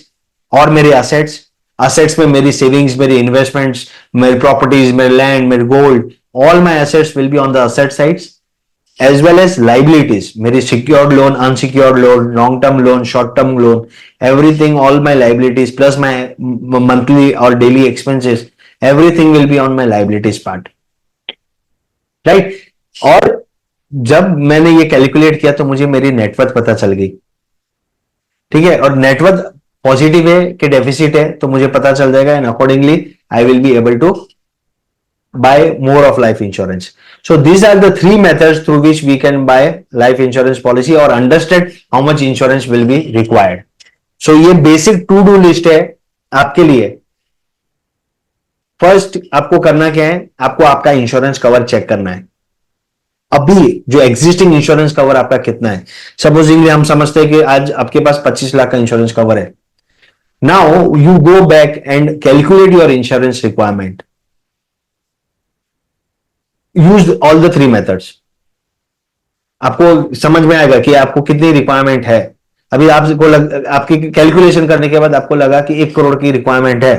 [SPEAKER 1] और मेरे असेट्स, असेट्स में मेरी सेविंग्स, मेरी इन्वेस्टमेंट्स, मेरी प्रॉपर्टीज, मेरे लैंड, मेरे gold, all my assets will be on the asset sides as well as liabilities, मेरी secured loan, unsecured loan, long term loan, short term loan, everything, all my liabilities plus my monthly or daily expenses, everything will be on my liabilities part, right। और जब मैंने ये calculate किया तो मुझे मेरी net worth पता चल गई, ठीक है, और नेटवर्थ पॉजिटिव है कि डेफिसिट है तो मुझे पता चल जाएगा, and accordingly I will be able to buy more of life insurance. So these are the three methods through which we can buy life insurance policy or understand how much insurance will be required. So ये basic to do list है आपके लिए। First आपको करना क्या है, आपको आपका इंश्योरेंस कवर चेक करना है, अभी जो एग्जिस्टिंग इंश्योरेंस कवर आपका कितना है। सपोजिंगली हम समझते हैं कि आज आपके पास 25 लाख का इंश्योरेंस कवर है। Now you go back and calculate your insurance requirement, use all the three methods, आपको समझ में आएगा कि आपको कितनी रिक्वायरमेंट है। अभी आपको आपकी कैलकुलेशन करने के बाद आपको लगा कि 1 करोड़ की रिक्वायरमेंट है,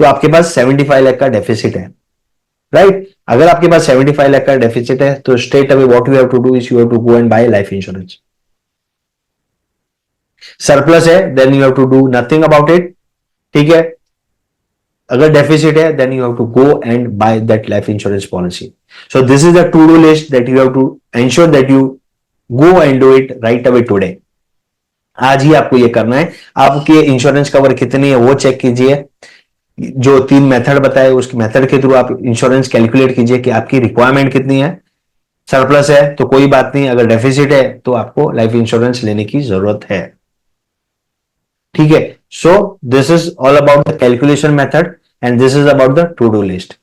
[SPEAKER 1] तो आपके पास 75 लाख का डेफिसिट है, राइट। अगर आपके पास 75 लाख का डेफिसिट है तो straight away what you have to do is you have to go and buy life insurance. Surplus है then you have to do nothing about it, ठीक है। अगर डेफिसिट है then you have to go and buy that life insurance policy. So this is the to do list that you have to ensure that you go and do it right away today. आज ही आपको ये करना है। आपके insurance cover कितनी है वो चेक कीजिए, जो 3 मेथड बताए उसके मेथड के थ्रू आप इंश्योरेंस कैलकुलेट कीजिए कि आपकी रिक्वायरमेंट कितनी है। सरप्लस है तो कोई बात नहीं, अगर डेफिसिट है तो आपको लाइफ इंश्योरेंस लेने की जरूरत है, ठीक है। So this is all about the calculation method and this is about the to do list.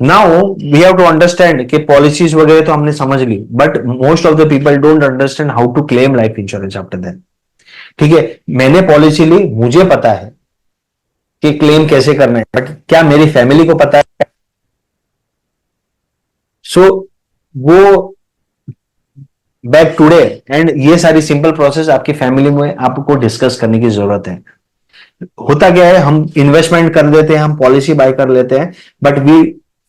[SPEAKER 1] Now we have to understand कि पॉलिसीज वगैरह तो हमने समझ ली, but most of the people don't understand how to claim life insurance after that, ठीक है। मैंने policy ली, मुझे पता है कि क्लेम कैसे करना है, बट क्या मेरी फैमिली को पता है? सो वो बैक टुडे एंड ये सारी सिंपल प्रोसेस आपकी फैमिली में आपको डिस्कस करने की जरूरत है। होता क्या है, हम इन्वेस्टमेंट कर देते हैं, हम पॉलिसी बाय कर लेते हैं, but we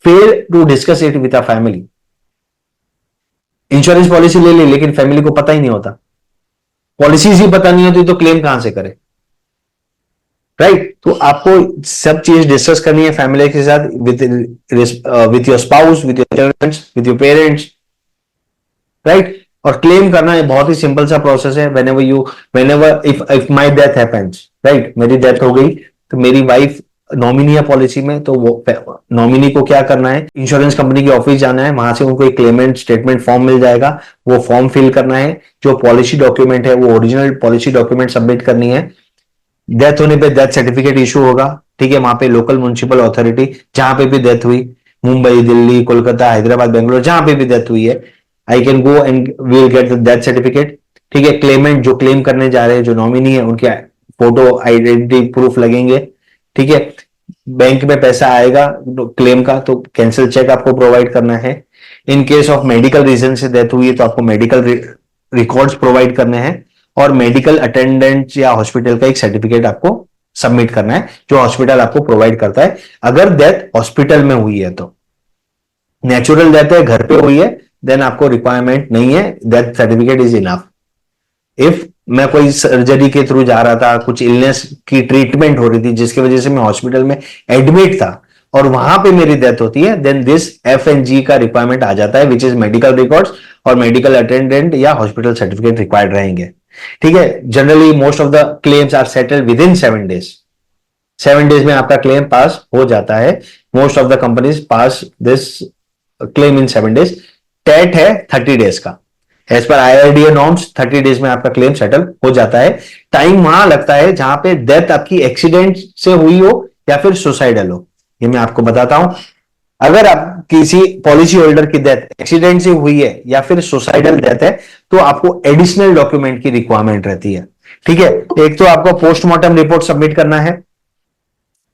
[SPEAKER 1] fail to discuss it with our family. Insurance policy ले ली लेकिन फैमिली को पता ही नहीं होता, पॉलिसीज ही पता नहीं होती तो क्लेम कहां से करे, राइट। तो आपको सब चीज डिस्कस करनी है फैमिली के साथ, with your spouse, with your children, with your parents, right. और क्लेम करना एक बहुत ही सिंपल सा प्रोसेस है। Whenever if my death happens, right, मेरी डेथ हो गई तो मेरी वाइफ नॉमिनी है पॉलिसी में, तो वो नॉमिनी को क्या करना है, इंश्योरेंस कंपनी के ऑफिस जाना है, वहां से उनको एक क्लेमेंट स्टेटमेंट फॉर्म मिल जाएगा, वो फॉर्म फिल करना है, जो पॉलिसी डॉक्यूमेंट है वो ओरिजिनल पॉलिसी डॉक्यूमेंट सबमिट करनी है। डेथ होने पे डेथ सर्टिफिकेट इशू होगा, ठीक है, वहां पे लोकल म्युनिसिपल अथॉरिटी जहां पे भी डेथ हुई, मुंबई, दिल्ली, कोलकाता, हैदराबाद, बेंगलोर, जहां पे भी डेथ हुई है, I can go and will get the death certificate, ठीक है। क्लेमेंट जो क्लेम करने जा रहे हैं, जो नॉमिनी है, उनके फोटो आइडेंटिटी प्रूफ लगेंगे, ठीक है। बैंक में पैसा आएगा क्लेम का तो कैंसिल चेक आपको प्रोवाइड करना है। In case of medical reason से डेथ हुई है तो आपको मेडिकल रिकॉर्ड्स प्रोवाइड करने हैं, और मेडिकल अटेंडेंट या हॉस्पिटल का एक सर्टिफिकेट आपको सबमिट करना है जो हॉस्पिटल आपको प्रोवाइड करता है, अगर डेथ हॉस्पिटल में हुई है तो। नेचुरल डेथ है, घर पे हुई है, देन आपको रिक्वायरमेंट नहीं है, death certificate is enough. If मैं कोई सर्जरी के थ्रू जा रहा था, कुछ इलनेस की ट्रीटमेंट हो रही थी जिसकी वजह से मैं हॉस्पिटल में एडमिट था और वहां पे मेरी डेथ होती है, देन दिस F&G का रिक्वायरमेंट आ जाता है, विच इज मेडिकल रिकॉर्ड्स और मेडिकल अटेंडेंट या हॉस्पिटल सर्टिफिकेट रिक्वायर्ड रहेंगे, ठीक है। Generally most of the claims are settled within 7 days. 7 days में आपका क्लेम पास हो जाता है। Most of the companies pass this claim in 7 days. TAT है 30 डेज का, as per IRDA norms 30 days में आपका क्लेम सेटल हो जाता है। टाइम वहां लगता है जहां पे डेथ आपकी एक्सीडेंट से हुई हो या फिर सुसाइडल हो, ये मैं आपको बताता हूं। अगर आप किसी पॉलिसी होल्डर की डेथ एक्सीडेंट से हुई है या फिर सुसाइडल डेथ है, तो आपको एडिशनल डॉक्यूमेंट की रिक्वायरमेंट रहती है। ठीक है, एक तो आपको पोस्टमार्टम रिपोर्ट सबमिट करना है,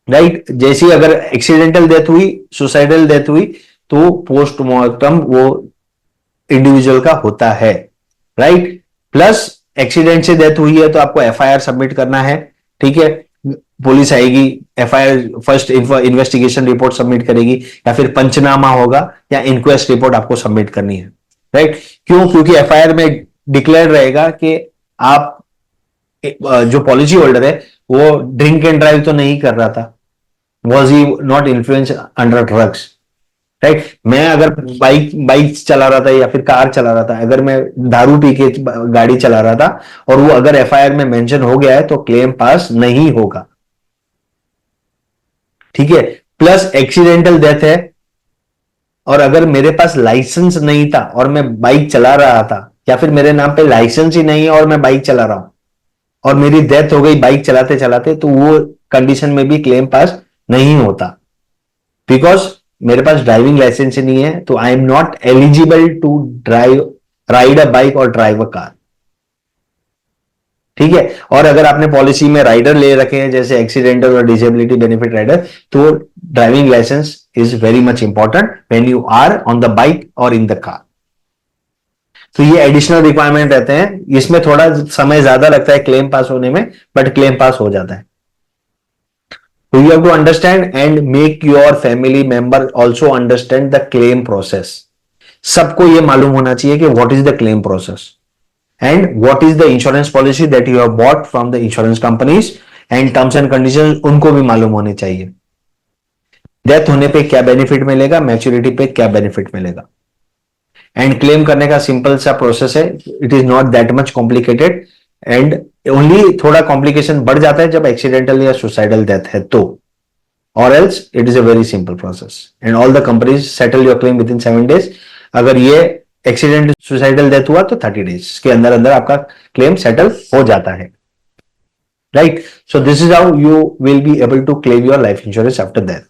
[SPEAKER 1] राइट। जैसी अगर एक्सीडेंटल डेथ हुई, सुसाइडल डेथ हुई, तो पोस्टमार्टम वो इंडिविजुअल का होता है, राइट। प्लस एक्सीडेंट से डेथ हुई है तो आपको FIR सबमिट करना है। ठीक है, पुलिस आएगी, FIR first investigation report submit करेगी, या फिर पंचनामा होगा या इंक्वेस्ट रिपोर्ट आपको सबमिट करनी है, राइट। क्यों? क्योंकि FIR में डिक्लेयर रहेगा कि आप जो पॉलिसी होल्डर है वो ड्रिंक एंड ड्राइव तो नहीं कर रहा था, was he not influence under drugs, right. मैं अगर बाइक बाइक चला रहा था या फिर कार चला रहा था, अगर मैं दारू पी के गाड़ी चला रहा था और वो अगर FIR में मेंशन हो गया है तो क्लेम पास नहीं होगा। ठीक है, प्लस एक्सीडेंटल डेथ है और अगर मेरे पास लाइसेंस नहीं था और मैं बाइक चला रहा था, या फिर मेरे नाम पे लाइसेंस ही नहीं है और मैं बाइक चला रहा हूं और मेरी डेथ हो गई बाइक चलाते चलाते, तो वो कंडीशन में भी क्लेम पास नहीं होता, बिकॉज मेरे पास ड्राइविंग लाइसेंस ही नहीं है, तो I am not eligible to drive ride a bike और ड्राइव अ कार। ठीक है, और अगर आपने पॉलिसी में राइडर ले रखे हैं जैसे एक्सीडेंटल और डिसेबिलिटी बेनिफिट राइडर, तो driving licence is very much important when you are on the bike और इन द कार। तो ये एडिशनल रिक्वायरमेंट रहते हैं, इसमें थोड़ा समय ज्यादा लगता है क्लेम पास होने में, बट क्लेम पास हो जाता है। So you have to understand and make your family member also understand the claim process. सबको ये मालूम होना चाहिए कि what is the claim process and what is the insurance policy that you have bought from the insurance companies and terms and conditions उनको भी मालूम होने चाहिए। डेथ होने पे क्या बेनिफिट मिलेगा, मैच्योरिटी पे क्या बेनिफिट मिलेगा, एंड क्लेम करने का सिंपल सा प्रोसेस है। It is not that much complicated and only थोड़ा कॉम्प्लिकेशन बढ़ जाता है जब एक्सीडेंटल या सुसाइडल डेथ है तो, और else it is a very simple process and all the companies settle your claim with in 7 days. अगर ये एक्सीडेंट सुसाइडल डेथ हुआ तो 30 डेज के अंदर अंदर आपका क्लेम सेटल हो जाता है, right. So this is how you will be able to claim your life insurance after that.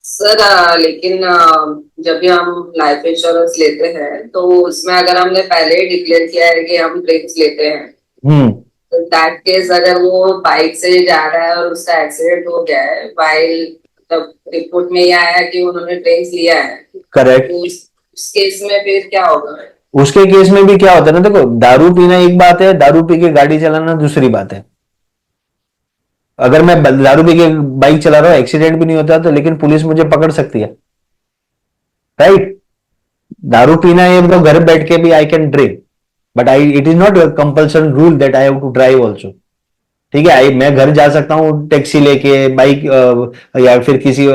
[SPEAKER 2] Sir लेकिन जब भी हम लाइफ इंश्योरेंस लेते हैं तो उसमें अगर हमने पहले ही डिक्लेयर किया है कि हम ड्रिंक्स लेते हैं, तो दैट केस अगर वो बाइक से जा रहा है और उसका एक्सीडेंट हो गया है, वाइल तब रिपोर्ट में ये आया कि उन्होंने ड्रिंक्स लिया है,
[SPEAKER 1] करेक्ट,
[SPEAKER 2] तो उस केस में फिर क्या होगा?
[SPEAKER 1] उसके केस में भी क्या होता है ना, देखो दारू पीना एक बात है, दारू पी के गाड़ी चलाना दूसरी बात है। अगर मैं दारू पी के बाइक चला रहा हूं, एक्सीडेंट भी नहीं होता तो लेकिन पुलिस मुझे पकड़ सकती है, राइट। दारू पीना है तो घर बैठ के भी I can drink, but I it is not compulsion rule that I have to drive also. ठीक है, मैं घर जा सकता हूँ टैक्सी लेके, बाइक या फिर किसी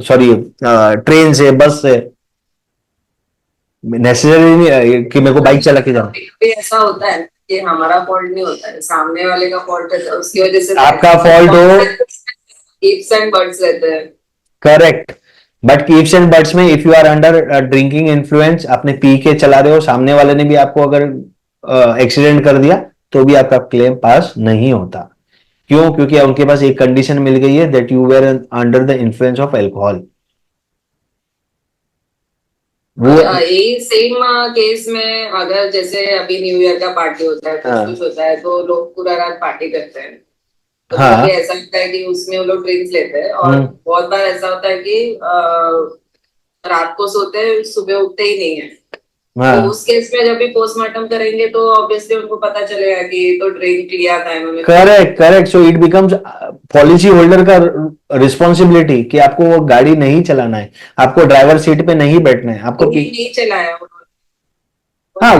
[SPEAKER 1] सॉरी ट्रेन से, बस से, नेसेसरी नहीं कि मेरे को बाइक चला के जाऊं।
[SPEAKER 2] ऐसा होता है कि हमारा फॉल्ट नहीं होता है, सामने वाले का फॉल्ट है, उसकी वजह से
[SPEAKER 1] आपका फॉल्ट हो,
[SPEAKER 2] इफ्स एंड बट्स रहते हैं,
[SPEAKER 1] correct. But ifs and buts में if you are under drinking influence, आपने पी के चला रहे हो, सामने वाले ने भी आपको अगर एक्सीडेंट कर दिया तो भी आपका क्लेम पास नहीं होता। क्यों? क्योंकि उनके पास एक कंडीशन मिल गई है that you were under the influence of alcohol. वो
[SPEAKER 2] यही सेम केस में अगर जैसे अभी न्यू ईयर का पार्टी होता है, कुछ होता है तो लोग पूरा रात पार्टी करते हैं, तो कभी ऐसा होता है कि उसमें वो लोग ड्रिंक्स लेते हैं और बहुत बार ऐसा होता है कि रात को सोते हैं, सुबह उठते ही नहीं है। तो उस केस में जब भी पोस्टमार्टम करेंगे तो ऑब्वियसली उनको पता चलेगा कि तो ड्रिंक लिया था इन्होंने। Correct
[SPEAKER 1] correct, so it becomes policy holder का रिस्पॉन्सिबिलिटी कि आपको वो गाड़ी नहीं चलाना है, आपको ड्राइवर सीट पे नहीं बैठना है, आपको
[SPEAKER 2] नहीं चलाया उन्होंने।
[SPEAKER 1] हाँ,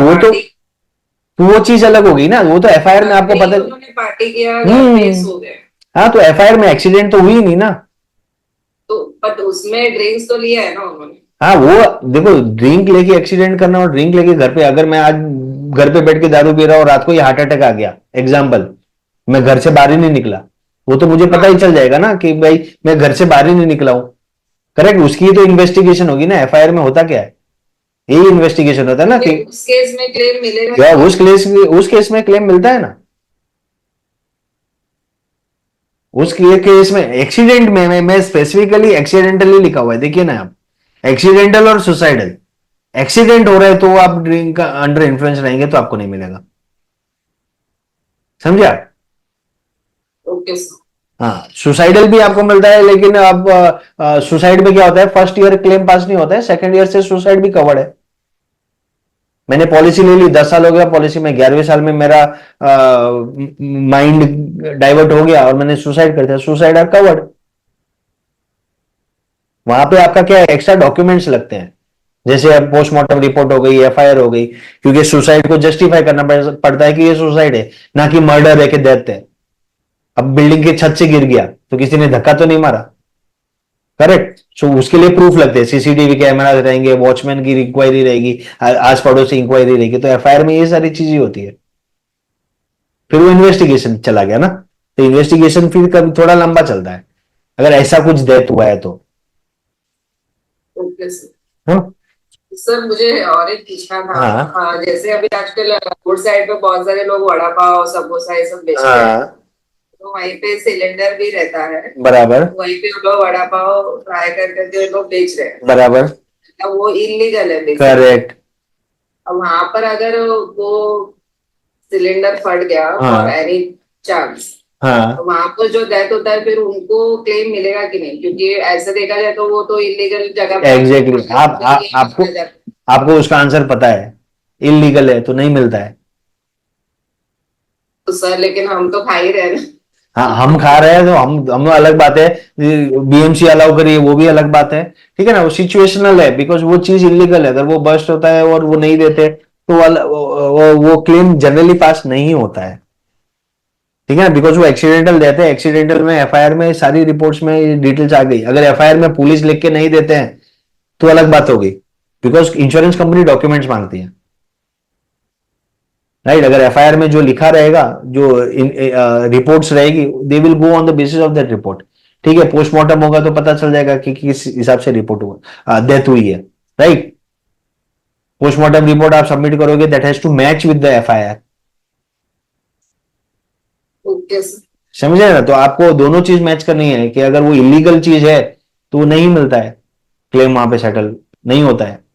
[SPEAKER 1] वो चीज अलग होगी ना, वो तो FIR में आपको पता,
[SPEAKER 2] उन्होंने पार्टी किया, केस हो गया।
[SPEAKER 1] हाँ, तो FIR में एक्सीडेंट तो हुई नहीं ना,
[SPEAKER 2] तो बट उसमें ड्रिंक्स तो लिया है ना उन्होंने।
[SPEAKER 1] हाँ, वो देखो ड्रिंक लेके एक्सीडेंट करना और ड्रिंक लेके घर पे, अगर मैं आज घर पे बैठ के दारू पी रहा हूँ, रात को ये हार्ट अटैक आ गया, एग्जाम्पल, मैं घर से बाहर ही नहीं निकला, वो तो मुझे पता ही चल जाएगा ना कि भाई मैं घर से बाहर ही नहीं निकला हूं, करेक्ट। उसकी तो इन्वेस्टिगेशन होगी ना, FIR में होता क्या है, यही इन्वेस्टिगेशन होता है ना कि
[SPEAKER 2] उस केस में क्लेम मिलेगा?
[SPEAKER 1] या उस केस में क्लेम मिलता है ना। उस केस में एक्सीडेंट में मैं स्पेसिफिकली एक्सीडेंटली लिखा हुआ है, देखिए ना आप, एक्सीडेंटल और सुसाइडल। एक्सीडेंट हो रहा है तो आप ड्रिंक का अंडर इन्फ्लुएंस रहेंगे तो आपको नहीं मिलेगा, समझा?
[SPEAKER 2] Okay sir.
[SPEAKER 1] हाँ, सुसाइडल भी आपको मिलता है, लेकिन अब सुसाइड में क्या होता है, फर्स्ट ईयर क्लेम पास नहीं होता है, सेकंड ईयर से सुसाइड भी कवर्ड है। मैंने पॉलिसी ले ली, 10 साल हो गया पॉलिसी में, 11वें साल में मेरा माइंड डाइवर्ट हो गया और मैंने सुसाइड कर दिया, सुसाइड आर कवर्ड। वहां पे आपका क्या है, एक्स्ट्रा डॉक्यूमेंट्स लगते हैं, जैसे अब पोस्टमार्टम रिपोर्ट हो गई, एफआईआर हो गई, क्योंकि सुसाइड को जस्टिफाई करना पड़ता है कि ये सुसाइड है, ना कि मर्डर है कि डेथ है। अब बिल्डिंग के छत से गिर गया तो किसी ने धक्का तो नहीं मारा, करेक्ट? सो उसके लिए प्रूफ लगते हैं, सीसीटीवी कैमरा रहेंगे, वॉचमैन की इंक्वायरी रहेगी, आस पड़ोस से इंक्वायरी रहेगी, तो एफआईआर में ये सारी चीजें होती है। फिर वो इन्वेस्टिगेशन चला गया ना, तो इन्वेस्टिगेशन फिर कभी थोड़ा लंबा चलता है अगर ऐसा कुछ डेथ हुआ है तो।
[SPEAKER 2] Okay sir.
[SPEAKER 1] हाँ
[SPEAKER 2] सर मुझे और एक पूछना था।
[SPEAKER 1] हाँ
[SPEAKER 2] जैसे अभी आजकल रोड साइड पे बहुत सारे लोग वड़ा पाव समोसा ये सब बेचते हैं,
[SPEAKER 1] हाँ,
[SPEAKER 2] तो वहीं पे सिलेंडर भी रहता है,
[SPEAKER 1] बराबर
[SPEAKER 2] वहीं पे वो लोग वड़ा पाव फ्राई कर करके वो लोग बेच रहे हैं,
[SPEAKER 1] बराबर,
[SPEAKER 2] अब वो इलीगल है बेसिकली।
[SPEAKER 1] करेक्ट।
[SPEAKER 2] अब वहां पर अगर वो सिलेंडर फट गया फॉर
[SPEAKER 1] हाँ
[SPEAKER 2] एनी चांस,
[SPEAKER 1] हाँ,
[SPEAKER 2] तो वहां पर जो डेथ होता है फिर उनको क्लेम मिलेगा कि नहीं? क्योंकि ऐसे देखा जाए तो वो तो इलीगल जगह पे
[SPEAKER 1] एग्जैक्टली। आपको आपको उसका आंसर पता है, इलीगल है तो नहीं मिलता है।
[SPEAKER 2] तो सर लेकिन हम तो खा ही रहे हैं ना।
[SPEAKER 1] हाँ, हम खा रहे हैं तो हम अलग बात है, बीएमसी अलाउ करिए वो भी अलग बात है, ठीक है ना, वो सिचुएशनल है, बिकॉज वो चीज इलीगल है, अगर वो बस्ट होता है और वो नहीं देते तो वो क्लेम जनरली पास नहीं होता है, ठीक है ना, बिकॉज वो एक्सीडेंटल देते हैं। एक्सीडेंटल में एफआईआर में सारी रिपोर्ट्स में डिटेल्स आ गई, अगर एफआईआर में पुलिस लिख के नहीं देते हैं तो अलग बात होगी, बिकॉज इंश्योरेंस कंपनी डॉक्यूमेंट्स मांगती है, राइट? अगर एफआईआर में जो लिखा रहेगा, जो रिपोर्ट्स रहेगी, they will go on the basis of that report, ठीक है? पोस्टमार्टम होगा तो पता चल जाएगा कि किस हिसाब से रिपोर्ट हुआ, डेथ हुई है, राइट? पोस्टमार्टम रिपोर्ट आप सबमिट करोगे, that has to match with the FIR.
[SPEAKER 2] Okay sir.
[SPEAKER 1] समझे ना? तो आपको दोनों चीज मैच करनी है कि अगर वो इलीगल चीज है तो वो नहीं मिलता है, क्लेम वहां पे सेटल नहीं होता है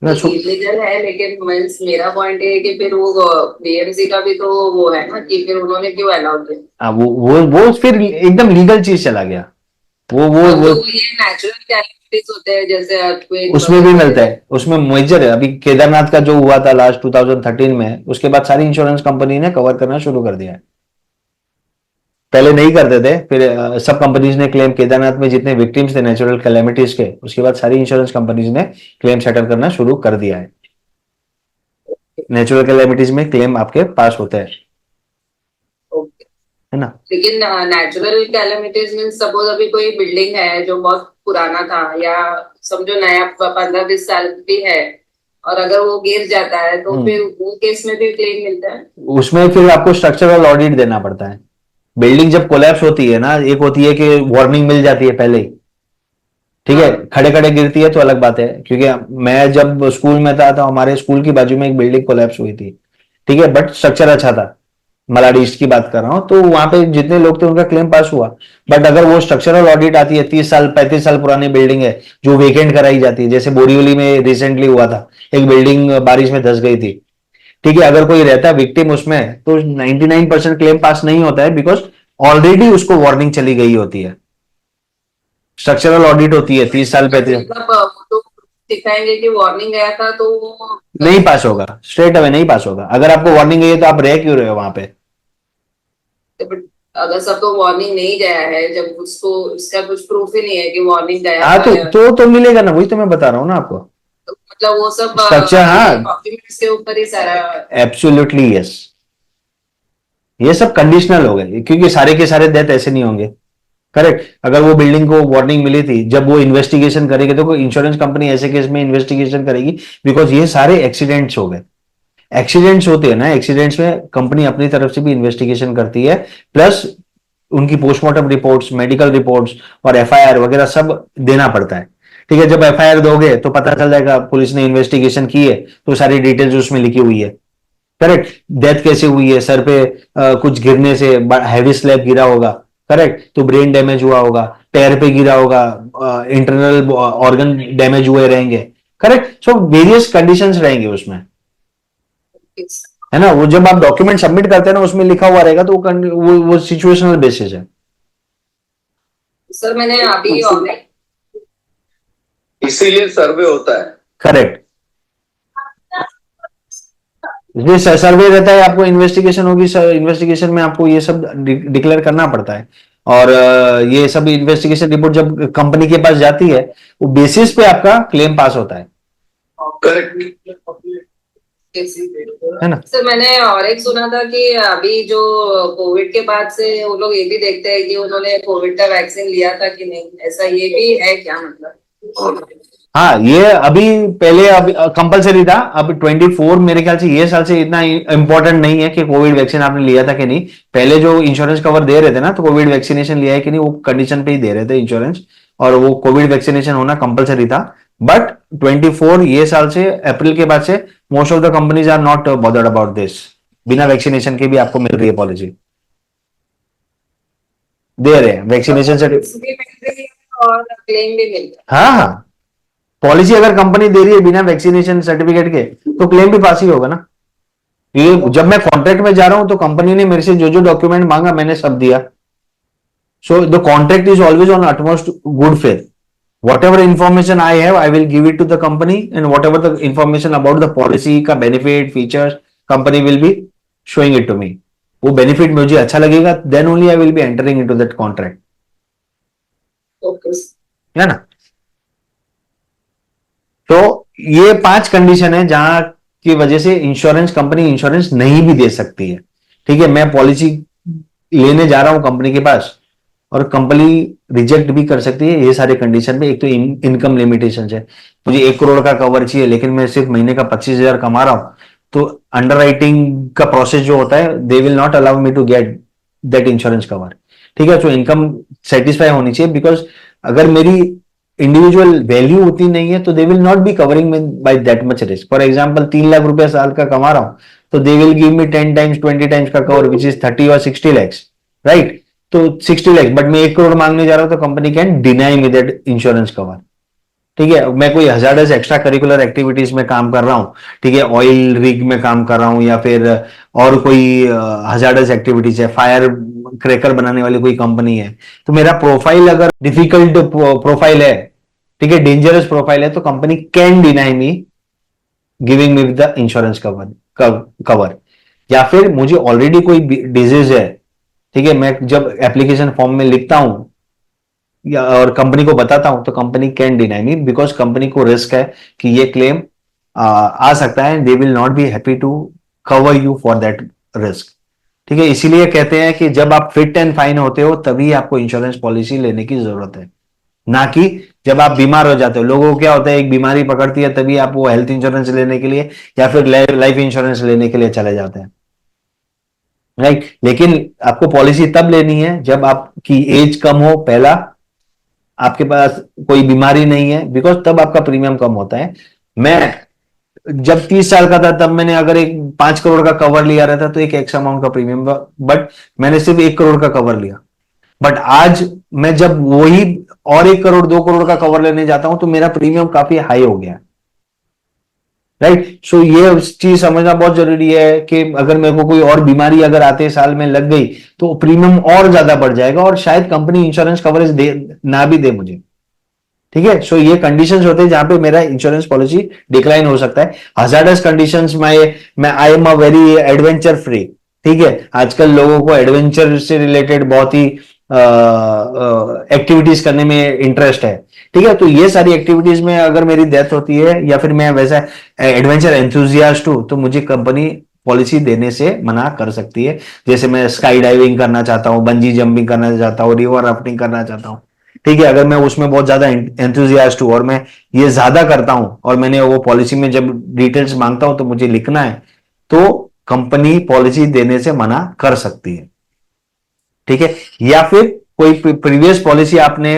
[SPEAKER 1] ना।
[SPEAKER 2] इलीगल है, लेकिन मीन्स मेरा पॉइंट ये है कि फिर वो बीएमसी का भी तो वो है ना कि फिर उन्होंने क्यों अलाउ किया?
[SPEAKER 1] वो फिर एकदम लीगल चीज चला गया।
[SPEAKER 2] हाँ,
[SPEAKER 1] वो
[SPEAKER 2] तो ये नेचुरल कैलेमिटीज होते हैं जैसे अर्थक्वेक
[SPEAKER 1] उसमें भी मिलता है, उसमें मेजर है। अभी केदारनाथ का जो हुआ था लास्ट 2013 में, उसके बाद सारी इंश्योरेंस कंपनी ने कवर करना शुरू कर दिया है, पहले नहीं करते थे। फिर सब कंपनीज ने क्लेम, केदारनाथ में जितने विक्टिम्स थे नेचुरल कैलेमिटीज के, उसके बाद सारी इंश्योरेंस कंपनीज ने क्लेम सेटल करना शुरू कर दिया है। नेचुरल कैलेमिटीज में क्लेम आपके पास होते हैं, है ना?
[SPEAKER 2] लेकिन नेचुरल कैलेमिटीज मीन्स सपोज अभी कोई बिल्डिंग है जो बहुत पुराना था या समझो नया 15-20 साल भी है, और अगर वो गिर जाता है तो फिर वो केस में भी क्लेम मिलता है?
[SPEAKER 1] उसमें फिर आपको स्ट्रक्चरल ऑडिट देना पड़ता है। बिल्डिंग जब कोलैप्स होती है ना, एक होती है कि वार्निंग मिल जाती है पहले ही, ठीक है, खड़े खड़े गिरती है तो अलग बात है, क्योंकि मैं जब स्कूल में था तो हमारे स्कूल की बाजू में एक बिल्डिंग कोलैप्स हुई थी, ठीक है, बट स्ट्रक्चर अच्छा था, मलाड ईस्ट की बात कर रहा हूं, तो वहां पे जितने लोग थे उनका क्लेम पास हुआ। बट अगर वो स्ट्रक्चरल ऑडिट आती है, 30 साल 35 साल पुरानी बिल्डिंग है जो वेकेंट कराई जाती है, जैसे बोरीवली में रिसेंटली हुआ था, एक बिल्डिंग बारिश में धस गई थी, ठीक है, अगर कोई रहता है विक्टिम उसमें तो 99% क्लेम पास नहीं होता है, बिकॉज ऑलरेडी उसको वार्निंग चली गई होती है। स्ट्रक्चरल ऑडिट होती है 30 साल 35,
[SPEAKER 2] मतलब वो तो दिखाएंगे कि वार्निंग गया था तो वो
[SPEAKER 1] नहीं पास होगा, स्ट्रेट अवे नहीं पास होगा। अगर आपको वार्निंग गई है तो आप रह क्यों रहे हो वहां पे?
[SPEAKER 2] बट अगर सबको वार्निंग नहीं गया है, जब उसको उसका कुछ प्रूफ ही नहीं है कि वार्निंग गया
[SPEAKER 1] हाँ,
[SPEAKER 2] था या
[SPEAKER 1] तो मिलेगा ना, वही तो मैं बता रहा हूँ ना आपको।
[SPEAKER 2] तो मतलब वो सब
[SPEAKER 1] स्ट्रक्चर, हाँ,
[SPEAKER 2] डॉक्यूमेंट्स के ऊपर ही सारा।
[SPEAKER 1] Absolutely yes. ये सब कंडीशनल हो गए, क्योंकि सारे के सारे डेथ ऐसे नहीं होंगे, करेक्ट? अगर वो बिल्डिंग को वार्निंग मिली थी, जब वो इन्वेस्टिगेशन करेगी तो कोई इंश्योरेंस कंपनी ऐसे केस में इन्वेस्टिगेशन करेगी, बिकॉज ये सारे एक्सीडेंट्स हो गए। एक्सीडेंट्स होते हैं ना, एक्सीडेंट्स में कंपनी अपनी तरफ से भी इन्वेस्टिगेशन करती है, प्लस उनकी पोस्टमार्टम रिपोर्ट्स, मेडिकल रिपोर्ट्स और एफआईआर वगैरह सब देना पड़ता है, ठीक है, जब एफआईआर दोगे तो पता चल जाएगा, पुलिस ने इन्वेस्टिगेशन की है तो सारी डिटेल्स उसमें लिखी हुई है। करेक्ट, डेथ कैसे हुई है, सर पे कुछ गिरने से हैवी स्लैब गिरा होगा, करेक्ट, तो ब्रेन डैमेज हुआ होगा, पैर पे गिरा होगा, इंटरनल ऑर्गन डैमेज हुए रहेंगे, करेक्ट, सो वेरियस कंडीशंस रहेंगे उसमें, है ना। वो जब आप डॉक्यूमेंट सबमिट करते हैं ना, उसमें लिखा हुआ रहेगा, तो वो सिचुएशनल बेसिस है।
[SPEAKER 2] सर मैंने अभी ऑनलाइन,
[SPEAKER 3] इसीलिए सर्वे होता है।
[SPEAKER 1] करेक्ट, ये सर्वे रहता है, आपको इन्वेस्टिगेशन होगी, इन्वेस्टिगेशन में आपको ये सब डिक्लेयर करना पड़ता है। और ये सब इन्वेस्टिगेशन रिपोर्ट जब कंपनी के पास जाती है, वो बेसिस पे आपका क्लेम पास होता है।
[SPEAKER 3] करेक्ट
[SPEAKER 1] है ना।
[SPEAKER 2] सर मैंने और एक सुना था कि अभी जो कोविड के बाद से वो लोग ये भी देखते हैं कि उन्होंने कोविड का वैक्सीन लिया था कि नहीं, ऐसा ये भी है क्या, मतलब?
[SPEAKER 1] हाँ, ये अभी पहले अभी कंपलसरी था, अब 24 मेरे ख्याल से ये साल से इतना इंपॉर्टेंट नहीं है कि कोविड वैक्सीन आपने लिया था कि नहीं। पहले जो इंश्योरेंस कवर दे रहे थे ना, तो कोविड वैक्सीनेशन लिया है कि नहीं वो कंडीशन पे ही दे रहे थे इंश्योरेंस, और वो कोविड वैक्सीनेशन होना कंपलसरी था। बट 24 ये साल से, अप्रैल के बाद से most of the companies are not bothered about this. बिना वैक्सीनेशन के भी आपको मिल रही है पॉलिसी, दे रहे हैं वैक्सीनेशन से।
[SPEAKER 2] और क्लेम भी मिलता
[SPEAKER 1] हाँ हाँ, पॉलिसी अगर कंपनी दे रही है बिना वैक्सीनेशन सर्टिफिकेट के, तो क्लेम भी पास ही होगा ना। ये जब मैं कॉन्ट्रैक्ट में जा रहा हूं तो कंपनी ने मेरे से जो जो डॉक्यूमेंट मांगा मैंने सब दिया। So the contract is always on utmost good faith. whatever information I have, I will give it to the company, and whatever the information about the policy का benefit features, company will be showing it to me. वो benefit मुझे अच्छा लगेगा, then only I will be entering into that contract. है ना। तो ये 5 condition है जहां की वजह से इंश्योरेंस कंपनी इंश्योरेंस नहीं भी दे सकती है। ठीक है, मैं पॉलिसी लेने जा रहा हूं कंपनी के पास, और कंपनी रिजेक्ट भी कर सकती है ये सारे कंडीशन पे। एक तो इनकम लिमिटेशन है, मुझे 1 करोड़ का कवर चाहिए लेकिन मैं सिर्फ महीने का 25,000 कमा रहा हूं, तो अंडरराइटिंग का प्रोसेस जो होता है, they will not allow me to get that insurance cover. ठीक है, तो इनकम सेटिस्फाई होनी चाहिए, बिकॉज अगर मेरी इंडिविजुअल वैल्यू उतनी नहीं है तो दे will not be covering me by that much risk. For example 3 lakh रुपया साल का कमा रहा हूं, तो they will give me 10 times 20 times का कवर, विच इज 30 और 60 लैक्स, राइट। तो 60 लैक्स, बट मैं 1 करोड़ मांगने जा रहा हूं, तो company can deny me that insurance cover. ठीक है, मैं कोई हजार्डस एक्स्ट्रा करिकुलर एक्टिविटीज में काम कर रहा हूं, ठीक है, ऑयल रिग में काम कर रहा हूं, या फिर और कोई हजार्डस एक्टिविटीज है, फायर क्रैकर बनाने वाली कोई कंपनी है, तो मेरा प्रोफाइल अगर डिफिकल्ट प्रोफाइल है, ठीक है, डेंजरस प्रोफाइल है, तो company can deny me giving me the insurance cover. या फिर मुझे ऑलरेडी कोई डिजीज है, ठीक है, मैं जब एप्लीकेशन फॉर्म में लिखता हूं या और कंपनी को बताता हूं, तो company can deny me, because company को रिस्क है कि ये क्लेम आ सकता है, they will not be happy to cover you for that risk. ठीक है, इसीलिए कहते हैं कि जब आप फिट एंड फाइन होते हो तभी आपको इंश्योरेंस पॉलिसी लेने की जरूरत है, ना कि जब आप बीमार हो जाते हो। लोगों को क्या होता है, एक बीमारी पकड़ती है तभी आप वो हेल्थ इंश्योरेंस लेने के लिए या फिर लाइफ इंश्योरेंस लेने के लिए चले जाते हैं, राइट। लेकिन आपको पॉलिसी तब लेनी है जब आपकी एज कम हो, पहला, आपके पास कोई बीमारी नहीं है, बिकॉज तब आपका प्रीमियम कम होता है। मैं जब 30 साल का था तब मैंने अगर एक 5 करोड़ का कवर लिया रहता तो एक एक्स अमाउंट का प्रीमियम, बट मैंने सिर्फ 1 करोड़ का कवर लिया। बट आज मैं जब वही और 1 करोड़ 2 करोड़ का कवर लेने जाता हूं, तो मेरा प्रीमियम काफी हाई हो गया, राइट। सो ये चीज समझना बहुत जरूरी है कि अगर मेरे को कोई और बीमारी अगर आते साल में लग गई, तो प्रीमियम और ज्यादा बढ़ जाएगा, और शायद कंपनी इंश्योरेंस कवरेज दे ना भी दे मुझे। ठीक है, सो ये कंडीशंस होते हैं जहां पे मेरा इंश्योरेंस पॉलिसी डिक्लाइन हो सकता है। हजार्डस कंडीशंस में I am a very adventure free. ठीक है, आजकल लोगों को एडवेंचर से रिलेटेड बहुत ही एक्टिविटीज करने में इंटरेस्ट है। ठीक है, तो ये सारी एक्टिविटीज में अगर मेरी डेथ होती है या फिर मैं वैसा एडवेंचर एंथुजियास्ट हूं, तो मुझे कंपनी पॉलिसी देने से मना कर सकती है। जैसे मैं स्काई डाइविंग करना चाहता हूं, बंजी जंपिंग करना चाहता हूं, रिवर राफ्टिंग करना चाहता हूं, ठीक है, अगर मैं उसमें बहुत ज्यादा एंथुजियास्ट हूं और मैं ये ज्यादा करता हूं, और मैंने वो पॉलिसी में जब डिटेल्स मांगता हूं तो मुझे लिखना है, तो कंपनी पॉलिसी देने से मना कर सकती है। ठीक है, या फिर कोई प्रीवियस पॉलिसी आपने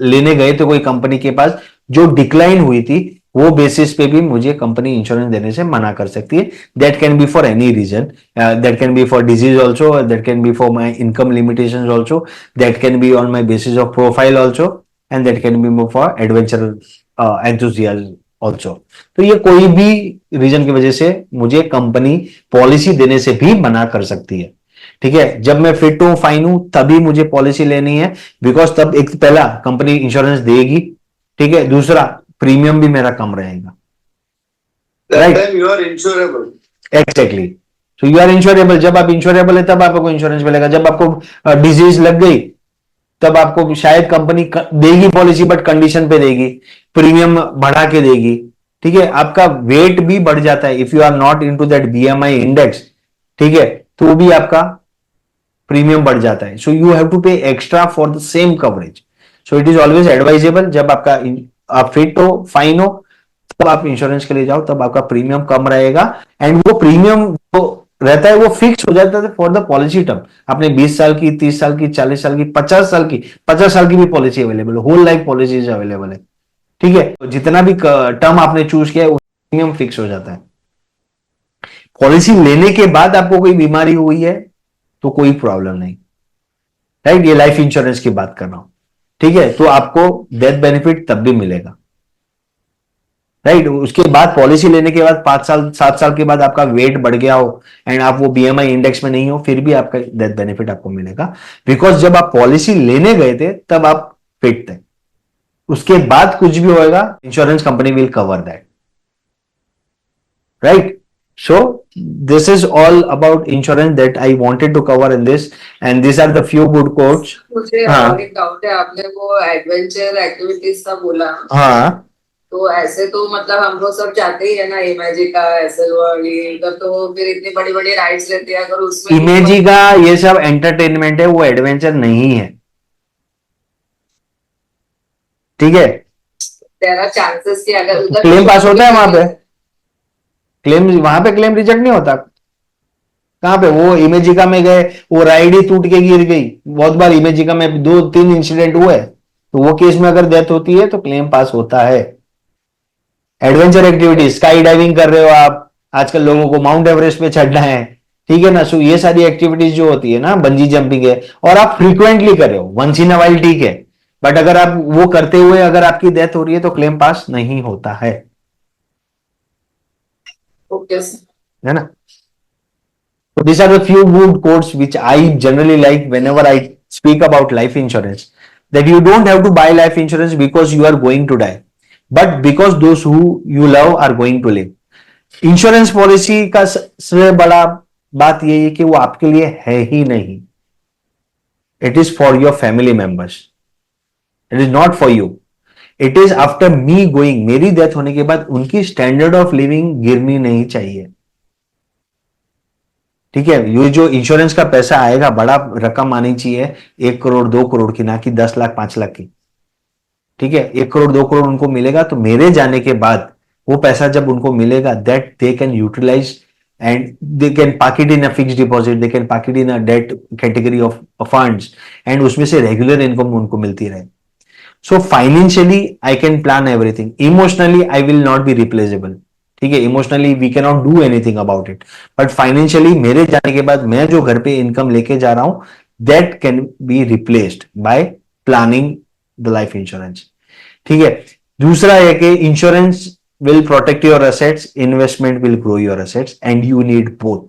[SPEAKER 1] लेने गए तो कोई कंपनी के पास, जो डिक्लाइन हुई थी वो बेसिस पे भी मुझे कंपनी इंश्योरेंस देने से मना कर सकती है. That can be for any reason. That can be for disease also, that can be for my income limitation also, that can be on my basis of profile also, and that can be for adventure enthusiasm also. तो ये कोई भी reason की वजह से मुझे company policy देने से भी मना कर सकती है. ठीक है, जब मैं फिट हूं फाइन हूं तभी मुझे पॉलिसी लेनी है, बिकॉज तब एक पहला कंपनी इंश्योरेंस देगी. ठीक है, दूसरा प्रीमियम भी मेरा कम रहेगा.
[SPEAKER 3] That
[SPEAKER 1] Right.
[SPEAKER 3] time you are insurable.
[SPEAKER 1] Exactly. So you are insurable. जब आप इंश्योरेबल है तब आपको इंश्योरेंस मिलेगा. जब आपको डिजीज लग गई तब आपको शायद कंपनी देगी पॉलिसी, बट कंडीशन पे देगी, प्रीमियम बढ़ा के देगी. ठीक है, आपका वेट भी बढ़ जाता है if you are not into that BMI index. ठीक है, तो वो भी आपका प्रीमियम बढ़ जाता है. सो यू हैव टू पे extra for the same coverage. So it is always advisable, जब आप फिट हो फाइन हो तब आप इंश्योरेंस के लिए जाओ, तब आपका प्रीमियम कम रहेगा. एंड वो प्रीमियम जो रहता है वो फिक्स हो जाता है फॉर द पॉलिसी टर्म. आपने 20 साल की, 30 साल की, 40 साल की, 50 साल की भी पॉलिसी अवेलेबल है. होल लाइफ पॉलिसीज अवेलेबल है. ठीक है, तो जितना भी टर्म आपने चूज किया है प्रीमियम फिक्स हो जाता है. पॉलिसी लेने के बाद आपको कोई बीमारी हुई है तो कोई प्रॉब्लम नहीं. राइट, ये लाइफ इंश्योरेंस की बात कर रहा हूं. ठीक है, तो आपको डेथ बेनिफिट तब भी मिलेगा. राइट, उसके बाद पॉलिसी लेने के बाद 5 साल 7 साल के बाद आपका वेट बढ़ गया हो एंड आप वो बीएमआई इंडेक्स में नहीं हो, फिर भी आपका डेथ बेनिफिट आपको मिलेगा. बिकॉज जब आप पॉलिसी लेने गए थे तब आप फिट थे. उसके बाद कुछ भी होएगा insurance company will cover that. Right, so this is all about insurance that I wanted to cover in this, and these are the few good quotes.
[SPEAKER 2] मुझे
[SPEAKER 1] हाँ.
[SPEAKER 2] और एक डाउट है, आपने वो एडवेंचर एक्टिविटीज का बोला,
[SPEAKER 1] हाँ,
[SPEAKER 2] तो ऐसे तो मतलब हम लोग सब जाते ही है ना, इमेजी का ऐसे ये इधर, तो फिर इतनी बड़ी बड़ी राइड्स रहती है, अगर उसमें
[SPEAKER 1] इमेजी का ये सब एंटरटेनमेंट है, वो एडवेंचर नहीं है. ठीक है,
[SPEAKER 2] देयर आर चांसेस कि अगर उधर
[SPEAKER 1] क्लेम पास होता है वहां पे. क्लेम वहां पे क्लेम रिजेक्ट नहीं होता. कहां पे? वो इमेजिका में गए, वो राइड ही टूट के गिर गई. बहुत बार इमेजिका में 2-3 इंसिडेंट हुए, तो वो केस में अगर डेथ होती है तो क्लेम पास होता है. एडवेंचर एक्टिविटी, स्काई डाइविंग कर रहे हो आप, आजकल लोगों को माउंट एवरेस्ट पे चढ़ना है. ठीक है ना, सो ये सारी एक्टिविटीज जो होती है ना, बंजी जंपिंग है, और आप फ्रीक्वेंटली कर रहे हो, वंस इन अ वाइल ठीक है, बट अगर आप वो करते हुए अगर आपकी डेथ हो रही है तो क्लेम पास नहीं होता है.
[SPEAKER 2] ओके
[SPEAKER 1] है ना. So these are the few good quotes which I generally like whenever I speak about life insurance. That you don't have to buy life insurance because you are going to die, but because those who you love are going to live. Insurance policy का सबसे बड़ा बात यही है कि वो आपके लिए है ही नहीं. It is for your family members. It is not for you. It is after me going. मेरी डेथ होने के बाद उनकी स्टैंडर्ड ऑफ लिविंग गिरनी नहीं चाहिए. ठीक है, ये जो इंश्योरेंस का पैसा आएगा, बड़ा रकम आनी चाहिए, 1 करोड़ 2 करोड़ की, ना कि 10 लाख 5 लाख की. ठीक है, 1 करोड़ 2 करोड़ उनको मिलेगा, तो मेरे जाने के बाद वो पैसा जब उनको मिलेगा, that they can utilise and they can park it in a fixed deposit, they can park it in a debt category of funds, and उसमें से रेगुलर इनकम उनको मिलती रहे. So financially I can plan everything. Emotionally I will not be replaceable. ठीक है, emotionally we can not do anything about it, but financially मेरे जाने के बाद मैं जो घर पे इनकम लेके जा रहा हूं, that can be replaced by planning the life insurance. ठीक है, दूसरा है कि insurance will protect your assets, investment will grow your assets, and you need both.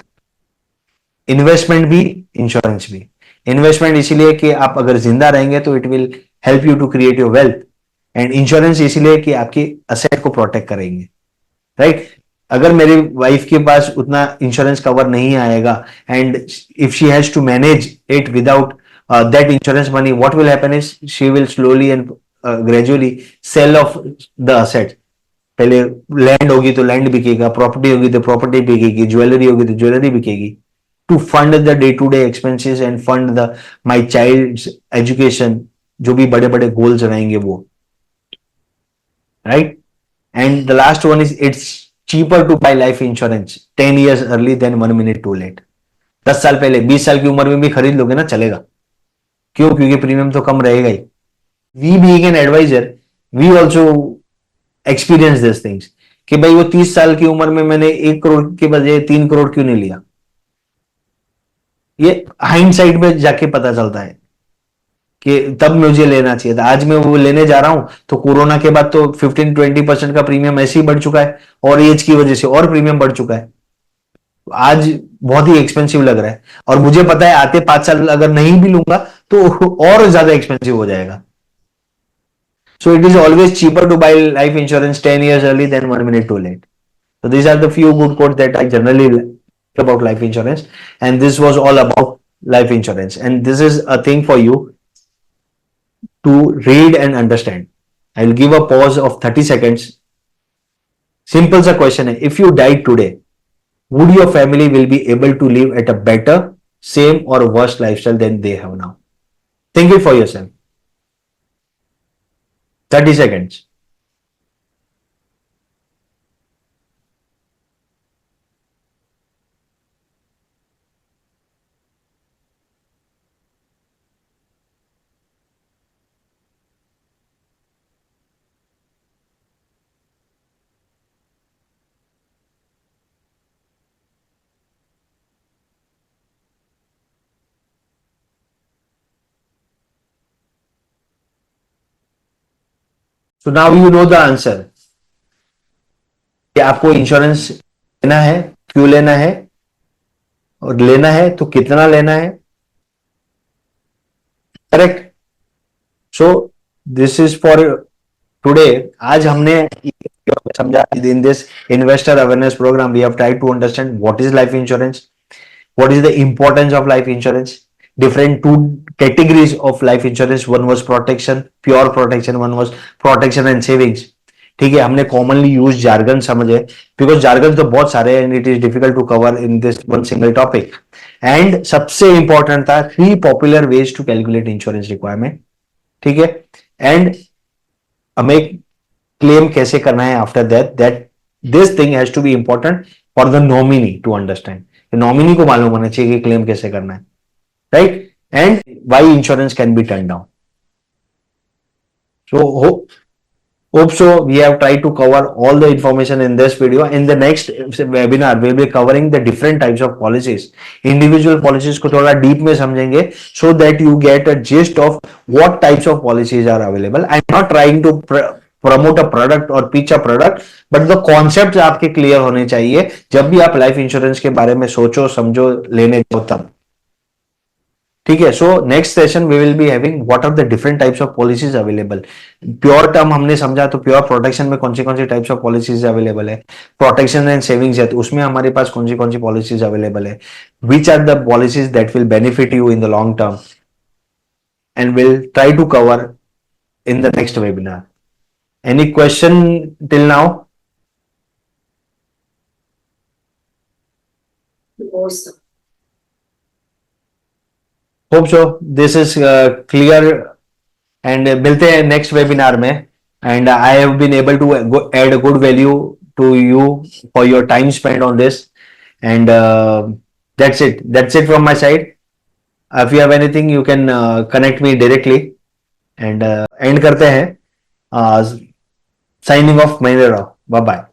[SPEAKER 1] Investment भी, इंश्योरेंस भी. इन्वेस्टमेंट इसीलिए कि आप अगर जिंदा रहेंगे तो it will help you to create your wealth, and insurance इसीलिए कि आपकी असेट को प्रोटेक्ट करेंगे. राइट, अगर मेरी वाइफ के पास उतना इंश्योरेंस कवर नहीं आएगा, and if she has to manage it without that insurance money, what will happen is she will slowly and gradually sell off the asset. पहले लैंड होगी तो लैंड बिकेगा, प्रॉपर्टी होगी तो प्रॉपर्टी बिकेगी, ज्वेलरी होगी तो ज्वेलरी बिकेगी, to fund the day to day expenses and fund the my child education, जो भी बड़े बड़े गोल्स रहेंगे वो. Right, and the last one is it's cheaper to buy life insurance 10 years early than 1 minute too late. 10 साल पहले, 20 साल की उम्र में भी खरीद लोगे ना, चलेगा. क्यों? क्योंकि प्रीमियम तो कम रहेगा ही. We being an advisor, we also experience this things कि भाई वो 30 साल की उम्र में मैंने 1 करोड़ के बजाय 3 करोड़ क्यों नहीं लिया। ये हाइंडसाइट में जाके पता चलता है कि तब मुझे लेना चाहिए था। आज मैं वो लेने जा रहा हूं तो कोरोना के बाद तो 15-20% का प्रीमियम ऐसे ही बढ़ चुका है और एज की वजह से और प्रीमियम बढ़ चुका है। आज बहुत ही एक्सपेंसिव लग रहा है और मुझे पता है आते 5 साल अगर नहीं भी लूंगा तो और ज्यादा एक्सपेंसिव हो जाएगा। So it is always cheaper to buy life insurance 10 years early than 1 minute too late. So these are the few good quotes that I generally like about life insurance. And this was all about life insurance. And this is a thing for you to read and understand. I'll give a pause of 30 seconds. Simple सा question है, if you died today, would your family will be able to live at a better, same or worse lifestyle than they have now? Think it for yourself. 30 seconds. So now you know the answer. कि आपको insurance लेना है, क्यों लेना है और लेना है तो कितना लेना है। Correct. So this is for today. आज हमने समझा in this investor awareness programme we have tried to understand what is life insurance, what is the importance of life insurance, different two categories of life insurance, one was protection, pure protection, one was protection and savings। ठीक है, हमने commonly use jargon समझे because jargon तो बहुत सारे and it is difficult to cover in this one single topic. And सबसे important था 3 popular ways to calculate insurance requirement. ठीक है, एंड हमें क्लेम कैसे करना है after that this thing has to be important for the nominee to understand. Nominee को मालूम होना चाहिए कि क्लेम कैसे करना है, right, and why insurance can be turn down. So hope so we have tried to cover all the information in this video. In the next webinar we'll be covering the different types of policies, individual policies को थोड़ा deep में समझेंगे so that you get a gist of what types of policies are available. I'm not trying to promote a product or pitch a product, but the concepts आपके clear होने चाहिए जब भी आप लाइफ इंश्योरेंस के बारे में सोचो समझो लेने जाओ तब। ठीक है, so next session we will be having what are the different types of policies available. Pure term हमने समझा तो प्योर प्रोटेक्शन में कौन सी टाइप्स ऑफ पॉलिसीज अवेलेबल है, प्रोटेक्शन एंड सेविंग्स है तो उसमें हमारे पास कौन सी पॉलिसीज अवेलेबल है, which are the policies that will benefit you in the long term, and will try to cover in the next webinar. Any question till now? Hope so this is clear and मिलते हैं next webinar में। And I have been able to add a good value to you for your time spend on this and that's it from my side. If you have anything you can connect me directly and end करते हैं। Signing off Mahendra Rao, bye bye.